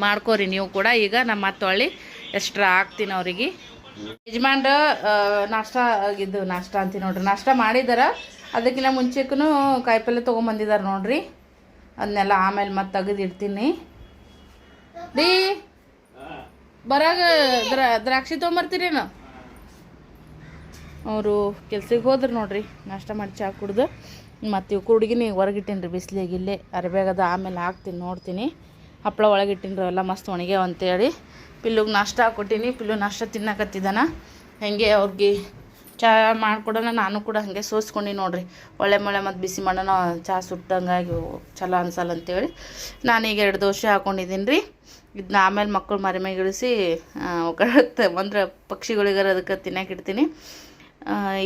ಮಾಡ್ಕೋರಿ ನೀವು ಕೂಡ. ಈಗ ನಮ್ಮ ಮತ್ತೆ ಎಕ್ಸ್ಟ್ರಾ ಹಾಕ್ತೀನಿ ಅವ್ರಿಗೆ. ಯಜಮಾನ್ರು ನಾಷ್ಟ ಆಗಿದ್ದು, ನಾಷ್ಟ ಅಂತೀನಿ ನೋಡ್ರಿ, ನಾಷ್ಟ ಮಾಡಿದಾರ. ಅದಕ್ಕಿಂತ ಮುಂಚೆಗೂ ಕಾಯಿಪಲ್ಲೆ ತೊಗೊಂಬಂದಿದ್ದಾರೆ ನೋಡ್ರಿ. ಅದನ್ನೆಲ್ಲ ಆಮೇಲೆ ಮತ್ತೆ ತೆಗೆದು ಇಡ್ತೀನಿ ರೀ. ಬರಾಗ ದ್ರಾಕ್ಷಿ ತೊಗೊಂಬರ್ತೀರೇನು? ಅವರು ಕೆಲ್ಸಕ್ಕೆ ಹೋದ್ರೆ ನೋಡ್ರಿ, ನಾಷ್ಟ ಮಾಡಿ ಚಹಾ ಕುಡ್ದು ಮತ್ತು ಇವು ಹುಡುಗಿನ ಹೊರಗಿಟ್ಟೀನಿ ರೀ ಬಿಸಿಲಿಗೆ. ಇಲ್ಲೇ ಅರಿಬ್ಯಾಗದ, ಆಮೇಲೆ ಹಾಕ್ತೀನಿ ನೋಡ್ತೀನಿ. ಹಪ್ಪಳ ಒಳಗಿಟ್ಟೀನಿ ರೀ, ಎಲ್ಲ ಮಸ್ತ್ ಒಣಗ್ಯಾವ ಅಂತೇಳಿ. ಪಿಲ್ಲುಗೆ ನಾಷ್ಟ ಹಾಕ್ಕೊಟ್ಟಿನಿ. ಪಿಲ್ಲು ನಾಷ್ಟ ತಿನ್ನಕತ್ತಿದ್ದಾನ. ಹಾಗೆ ಅವ್ರಿಗೆ ಚಹಾ ಮಾಡಿಕೊಡೋಣ. ನಾನು ಕೂಡ ಹಾಗೆ ಸೋಸ್ಕೊಂಡು ನೋಡ್ರಿ, ಒಳ್ಳೆ ಮತ್ತು ಬಿಸಿ ಮಾಡೋಣ. ಚಹಾ ಸುಟ್ಟಂಗಾಗಿ ಚಲೋ ಅನ್ಸಲ್ಲ ಅಂತೇಳಿ ನಾನೀಗ 2 ದೋಸೆ ಹಾಕ್ಕೊಂಡಿದ್ದೀನಿ ರೀ. ಇದನ್ನ ಆಮೇಲೆ ಮಕ್ಕಳು ಮರಿಮೇಗಿಳಿಸಿ ಅಂದ್ರೆ ಪಕ್ಷಿಗಳಿಗಾರ ಅದಕ್ಕೆ ತಿನ್ನಕ್ಕೆ ಇಡ್ತೀನಿ.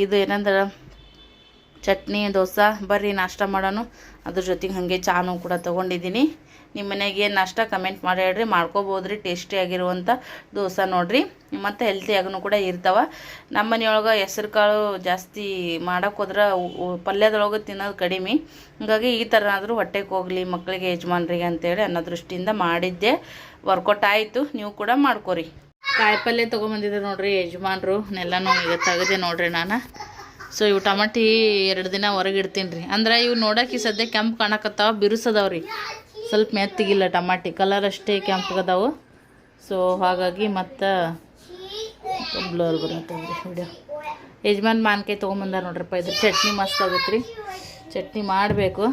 ಇದು ಏನಂದ್ರೆ ಚಟ್ನಿ ದೋಸೆ. ಬರ್ರಿ ನಾಷ್ಟ ಮಾಡೋಣ. ಅದ್ರ ಜೊತೆಗೆ ಹಾಗೆ ಚಾನೂ ಕೂಡ ತೊಗೊಂಡಿದ್ದೀನಿ. ನಿಮ್ಮ ಮನೆಗೆ ಏನು ನಾಷ್ಟ ಕಮೆಂಟ್ ಮಾಡಿ ಹೇಳ್ರಿ, ಮಾಡ್ಕೋಬೋದ್ರಿ. ಟೇಸ್ಟಿಯಾಗಿರುವಂಥ ದೋಸೆ ನೋಡಿರಿ, ಮತ್ತು ಹೆಲ್ತಿಯಾಗೂ ಕೂಡ ಇರ್ತಾವೆ. ನಮ್ಮ ಮನೆಯೊಳಗೆ ಹೆಸ್ರು ಕಾಳು ಜಾಸ್ತಿ ಮಾಡೋಕೆ ಹೋದ್ರೆ ಪಲ್ಯದೊಳಗೆ ತಿನ್ನೋದು ಕಡಿಮೆ. ಹಾಗಾಗಿ ಈ ಥರ ಆದರೂ ಹೊಟ್ಟೆಗೆ ಹೋಗಲಿ ಮಕ್ಕಳಿಗೆ, ಯಜಮಾನ್ರಿಗೆ ಅಂತೇಳಿ ಅನ್ನೋ ದೃಷ್ಟಿಯಿಂದ ಮಾಡಿದ್ದೆ. ವರ್ಕೌಟ್ ಆಯಿತು, ನೀವು ಕೂಡ ಮಾಡ್ಕೊರಿ. ಕಾಯಿಪಲ್ಯ ತೊಗೊಂಬಂದಿದ್ದೆ ನೋಡ್ರಿ ಯಜಮಾನ್ರು. ನೆಲ್ಲನೂ ಈಗ ತೆಗೆದೆ ನೋಡ್ರಿ ನಾನು. ಸೊ ಇವು ಟಮಾಟಿ 2 ದಿನ ಹೊರಗೆ ಇಡ್ತೀನಿ ರೀ. ಅಂದ್ರೆ ಇವು ನೋಡೋಕೆ ಸದ್ಯ ಕೆಂಪು ಕಾಣಕತ್ತಾವ, ಬಿರುಸದವ್ರಿ. ಸ್ವಲ್ಪ ಮೆತ್ತಿಗಿಲ್ಲ ಟಮಾಟಿ, ಕಲರ್ ಅಷ್ಟೇ ಕೆಂಪಗದಾವು. ಸೊ ಹಾಗಾಗಿ ಮತ್ತು ಬ್ಲರ್ ಬರತ್ತವ್ರಿ ವಿಡಿಯೋ. ಯಜಮಾನ್ ಮಾನ್ಕಾಯಿ ತೊಗೊಂಬಂದಾರ ನೋಡ್ರಪ್ಪ. ಇದು ಚಟ್ನಿ ಮಸ್ತ್ ಆಗುತ್ತೆ ರೀ. ಚಟ್ನಿ ಮಾಡಬೇಕು.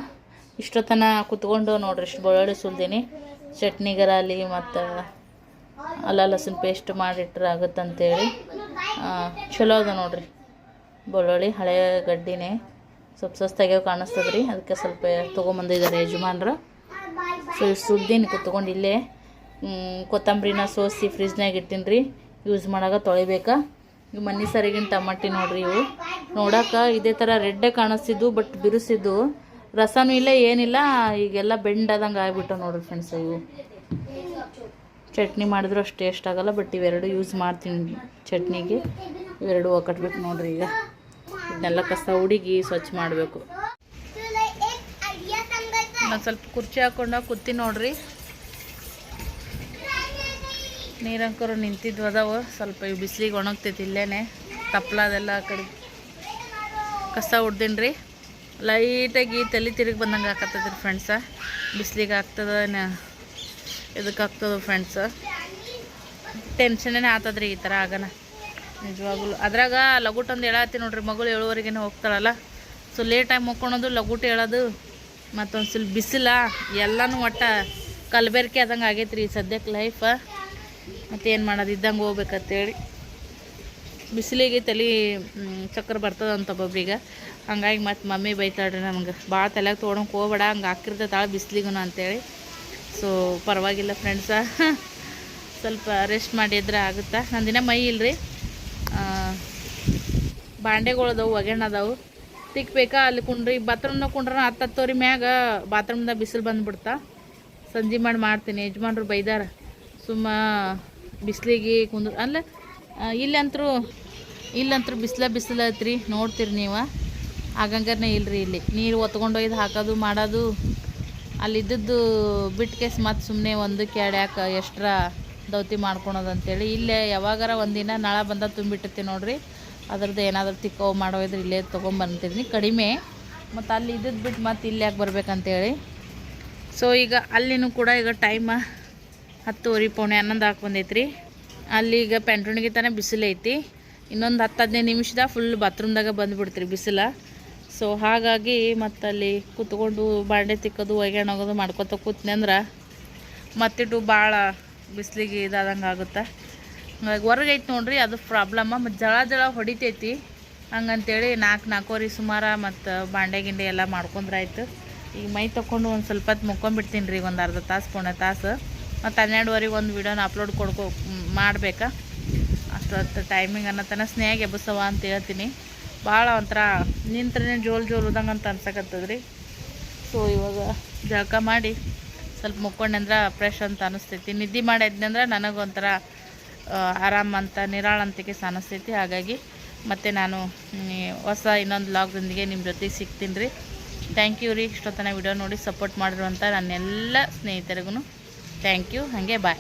ಇಷ್ಟೊತ್ತನ ಕುತ್ಕೊಂಡು ನೋಡ್ರಿ, ಇಷ್ಟು ಬೆಳ್ಳುಳ್ಳಿ ಸುಲ್ದೀನಿ. ಚಟ್ನಿಗರಲ್ಲಿ ಮತ್ತು ಅಲ್ಲ ಲಸಣ ಪೇಸ್ಟ್ ಮಾಡಿಟ್ರೆ ಆಗುತ್ತಂತೇಳಿ ಚಲೋ ಅದ ನೋಡ್ರಿ. ಬೆಳ್ಳುಳ್ಳಿ ಹಳೆ ಗಡ್ಡಿನೇ ಸ್ವಲ್ಪ ಸಸ್ತಾಗ್ಯಾವ ಕಾಣಿಸ್ತದೆ ರೀ. ಅದಕ್ಕೆ ಸ್ವಲ್ಪ ತೊಗೊಂಬಂದಿದ್ದಾರೆ ಯಜಮಾನ್ರು. ಸೊ ಸುಲ್ದೀನಿ ಕುತ್ಕೊಂಡು ಇಲ್ಲೇ. ಕೊತ್ತಂಬರಿನ ಸೋಸಿ ಫ್ರಿಜ್ನಾಗ ಇಟ್ಟಿನಿ ರೀ. ಯೂಸ್ ಮಾಡಾಗ ತೊಳಿಬೇಕಾ. ಇವು ಮನೆ ಸರಿಗಿನ ಟಮಾಟಿ ನೋಡ್ರಿ. ಇವು ನೋಡೋಕೆ ಇದೇ ಥರ ರೆಡ್ಡೇ ಕಾಣಿಸ್ತಿದ್ವು, ಬಟ್ ಬಿರುಸಿದ್ದು. ರಸನೂ ಇಲ್ಲ, ಏನಿಲ್ಲ. ಈಗೆಲ್ಲ ಬೆಂಡಾದಂಗೆ ಆಗಿಬಿಟ್ಟು ನೋಡ್ರಿ ಫ್ರೆಂಡ್ಸ್. ಇವು ಚಟ್ನಿ ಮಾಡಿದ್ರು ಅಷ್ಟು ಟೇಸ್ಟ್ ಆಗೋಲ್ಲ, ಬಟ್ ಇವೆರಡು ಯೂಸ್ ಮಾಡ್ತೀನಿ ಚಟ್ನಿಗೆ. ಇವೆರಡು ಒಕ್ಕಟ್ಬೇಕು ನೋಡ್ರಿ. ಈಗ ಇದನ್ನೆಲ್ಲ ಕಸ ಹುಡುಗಿ ಸ್ವಚ್ಛ ಮಾಡಬೇಕು. ನಾನು ಸ್ವಲ್ಪ ಕುರ್ಚಿ ಹಾಕ್ಕೊಂಡು ಕೂತೀನಿ ನೋಡ್ರಿ. ನೀರಂಕರು ನಿಂತಿದ್ವು ಅದಾವು. ಸ್ವಲ್ಪ ಇವು ಬಿಸಿಲಿಗೆ ಒಣಗ್ತೈತಿ ಇಲ್ಲೇನೆ. ತಪ್ಪಲ ಅದೆಲ್ಲ ಆ ಕಡೆ ಕಸ ಹೊಡ್ದೀನಿ ರೀ. ಲೈಟಾಗಿ ತಲೆ ತಿರುಗಿ ಬಂದಂಗೆ ಹಾಕತ್ತದ್ರಿ ಫ್ರೆಂಡ್ಸ. ಬಿಸಿಲಿಗೆ ಆಗ್ತದ ಇದಕ್ಕೆ ಆಗ್ತದ ಫ್ರೆಂಡ್ಸ. ಟೆನ್ಷನ್ನೇ ಆಗ್ತದ್ರಿ ಈ ಥರ ಆಗೋಣ. ನಿಜವಾಗ್ಲು ಅದ್ರಾಗ ಲಗುಟೊಂದು ಹೇಳತ್ತಿ ನೋಡ್ರಿ, ಮಗಳು 7:30 ಹೋಗ್ತಾಳಲ್ಲ, ಸೊ ಲೇಟಾಗಿ ಮುಕ್ಕೊಳೋದು, ಲಗುಟ್ ಹೇಳೋದು, ಮತ್ತೊಂದು ಸ್ವಲ್ಪ ಬಿಸಿಲ ಎಲ್ಲನೂ ಒಟ್ಟು ಕಲಬೆರಕೆ ಆದಂಗೆ ಆಗೈತೆ ರೀ ಸದ್ಯಕ್ಕೆ ಲೈಫ. ಮತ್ತೇನು ಮಾಡೋದು, ಇದ್ದಂಗೆ ಹೋಗ್ಬೇಕಂತೇಳಿ. ಬಿಸಿಲಿಗೆ ತಲೆ ಚಕ್ರ ಬರ್ತದಂತ ಒಬ್ಬೊಬ್ರಿಗೆ, ಹಂಗಾಗಿ ಮತ್ತು ಮಮ್ಮಿ ಬೈತಾಳ್ರಿ ನಮ್ಗೆ, ಭಾಳ ತಲೆಗೆ ತೊಗೊಳಕ್ಕೆ ಹೋಗ್ಬೇಡ, ಹಂಗೆ ಹಾಕಿರ್ತೈತಾಳೆ ಬಿಸಿಲಿಗೂ ಅಂತೇಳಿ. ಸೊ ಪರವಾಗಿಲ್ಲ ಫ್ರೆಂಡ್ಸ, ಸ್ವಲ್ಪ ರೆಸ್ಟ್ ಮಾಡಿದ್ರೆ ಆಗುತ್ತಾ. ನನ್ನ ದಿನ ಮೈ ಇಲ್ಲರಿ, ಬಾಂಡೆಗಳದವು ಒಗೆಣದವು ತಿಕ್ಬೇಕಾ, ಅಲ್ಲಿ ಕುಂಡ್ರಿ ಬಾತ್ರೂಮ್ನಾಗ ಕುಂಡ್ರ 10-10 ಮ್ಯಾಗ ಬಾತ್ರೂಮ್ದಾಗ ಬಿಸಿಲು ಬಂದುಬಿಡ್ತಾ. ಸಂಜೆ ಮಾಡ್ತೀನಿ, ಯಜಮಾನ್ರು ಬೈದಾರ ಸುಮ್ಮ ಬಿಸಿಲಿಗೆ ಕುಂದ್ರು ಅಲ್ಲ. ಇಲ್ಲಂತರೂ ಬಿಸಿಲು ಐತ್ರಿ, ನೋಡ್ತೀರಿ ನೀವು. ಆಗಂಗರೇ ಇಲ್ಲರಿ, ಇಲ್ಲಿ ನೀರು ಒತ್ಕೊಂಡೊಯ್ದು ಹಾಕೋದು ಮಾಡೋದು, ಅಲ್ಲಿದ್ದದ್ದು ಬಿಟ್ಟು ಕೇಸ್ ಮತ್ತು ಸುಮ್ಮನೆ ಒಂದಕ್ಕೆ ಎರಡು ಯಾಕೆ ಎಕ್ಸ್ಟ್ರಾ ದೌತಿ ಮಾಡ್ಕೊಳೋದು ಅಂತೇಳಿ ಇಲ್ಲೇ ಯಾವಾಗಾರ ಒಂದಿನ ನಳ ಬಂದ ತುಂಬಿಟ್ಟಿರ್ತೀವಿ ನೋಡ್ರಿ, ಅದ್ರದ್ದು ಏನಾದರೂ ತಿಕ್ಕೋ ಮಾಡೋದ್ರೆ ಇಲ್ಲೇ ತೊಗೊಂಬರ್ತೀನಿ ಕಡಿಮೆ. ಮತ್ತು ಅಲ್ಲಿ ಇದ್ದದ್ದು ಬಿಟ್ಟು ಮತ್ತು ಇಲ್ಲಿ ಯಾಕೆ ಬರ್ಬೇಕಂತೇಳಿ. ಸೊ ಈಗ ಅಲ್ಲಿನೂ ಕೂಡ ಈಗ ಟೈಮ 10:10 ಹಾಕಿ ಬಂದೈತ್ರಿ. ಅಲ್ಲಿ ಈಗ ಪೆಂಟುಣಿಗೆ ತಾನೇ ಬಿಸಿಲೈತಿ, ಇನ್ನೊಂದು 10-15 ನಿಮಿಷದಾಗ ಫುಲ್ ಬಾತ್ರೂಮ್ದಾಗ ಬಂದುಬಿಡ್ತೀರಿ ಬಿಸಿಲ. ಸೊ ಹಾಗಾಗಿ ಮತ್ತು ಅಲ್ಲಿ ಕೂತ್ಕೊಂಡು ಬಾಂಡೆ ತಿಕ್ಕೋದು ಒಗ್ಯಾಣೋಗೋದು ಮಾಡ್ಕೊತ ಕೂತ್ನಿ ಅಂದ್ರೆ ಮತ್ತಿಟ್ಟು ಭಾಳ ಬಿಸಿಲಿಗೆ ಇದಾದಂಗೆ ಆಗುತ್ತೆ. ಹಂಗಾಗಿ ಹೊರಗೆ ಐತೆ ನೋಡ್ರಿ, ಅದು ಪ್ರಾಬ್ಲಮ್ಮ. ಮತ್ತು ಜಳ ಹೊಡಿತೈತಿ, ಹಂಗಂತೇಳಿ 4-4:15 ಸುಮಾರು ಮತ್ತು ಬಾಂಡೆ ಗಿಂಡೆ ಎಲ್ಲ ಮಾಡ್ಕೊಂಡ್ರಾಯ್ತು. ಈಗ ಮೈ ತೊಗೊಂಡು ಒಂದು ಸ್ವಲ್ಪ ಹೊತ್ತು ಮುಕ್ಕೊಂಬಿಡ್ತೀನಿ ರೀ, ಒಂದು ಅರ್ಧ ತಾಸು ಪೌಣೆ ತಾಸು. ಮತ್ತು 12:15 ಒಂದು ವೀಡಿಯೋನ ಅಪ್ಲೋಡ್ ಮಾಡಬೇಕಾ, ಅಷ್ಟೊತ್ತು ಟೈಮಿಂಗ್ ಅನ್ನೋತನ ಸ್ನೇಹ ಎಬ್ಬಸವ ಅಂತ ಹೇಳ್ತೀನಿ. ಭಾಳ ಒಂಥರ ನಿಂತ್ರೇ ಜೋಲ್ ಉದಂಗೆ ಅಂತ ಅನ್ಸಕತ್ತದ್ರಿ. ಸೊ ಇವಾಗ ಜಳಕ ಮಾಡಿ ಸ್ವಲ್ಪ ಮುಕ್ಕೊಂಡ್ರೆ ಫ್ರೆಶ್ ಅಂತ ಅನಿಸ್ತೈತಿ. ನಿದ್ದೆ ಮಾಡಿದ್ನಂದ್ರೆ ನನಗೊಂಥರ ಆರಾಮ ಅಂತ ನಿರಾಳಂತಿಕೆ ಅನಿಸ್ತೈತಿ. ಹಾಗಾಗಿ ಮತ್ತು ನಾನು ಹೊಸ ಇನ್ನೊಂದು ವ್ಲಾಗ್ದೊಂದಿಗೆ ನಿಮ್ಮ ಜೊತೆಗೆ ಸಿಗ್ತೀನಿ ರೀ. ಥ್ಯಾಂಕ್ ಯು ರೀ, ಇಷ್ಟೊತ್ತನ ವಿಡಿಯೋ ನೋಡಿ ಸಪೋರ್ಟ್ ಮಾಡಿರುವಂಥ ನನ್ನೆಲ್ಲ ಸ್ನೇಹಿತರಿಗೂ ಥ್ಯಾಂಕ್ ಯು. ಹಾಗೆ ಬಾಯ್.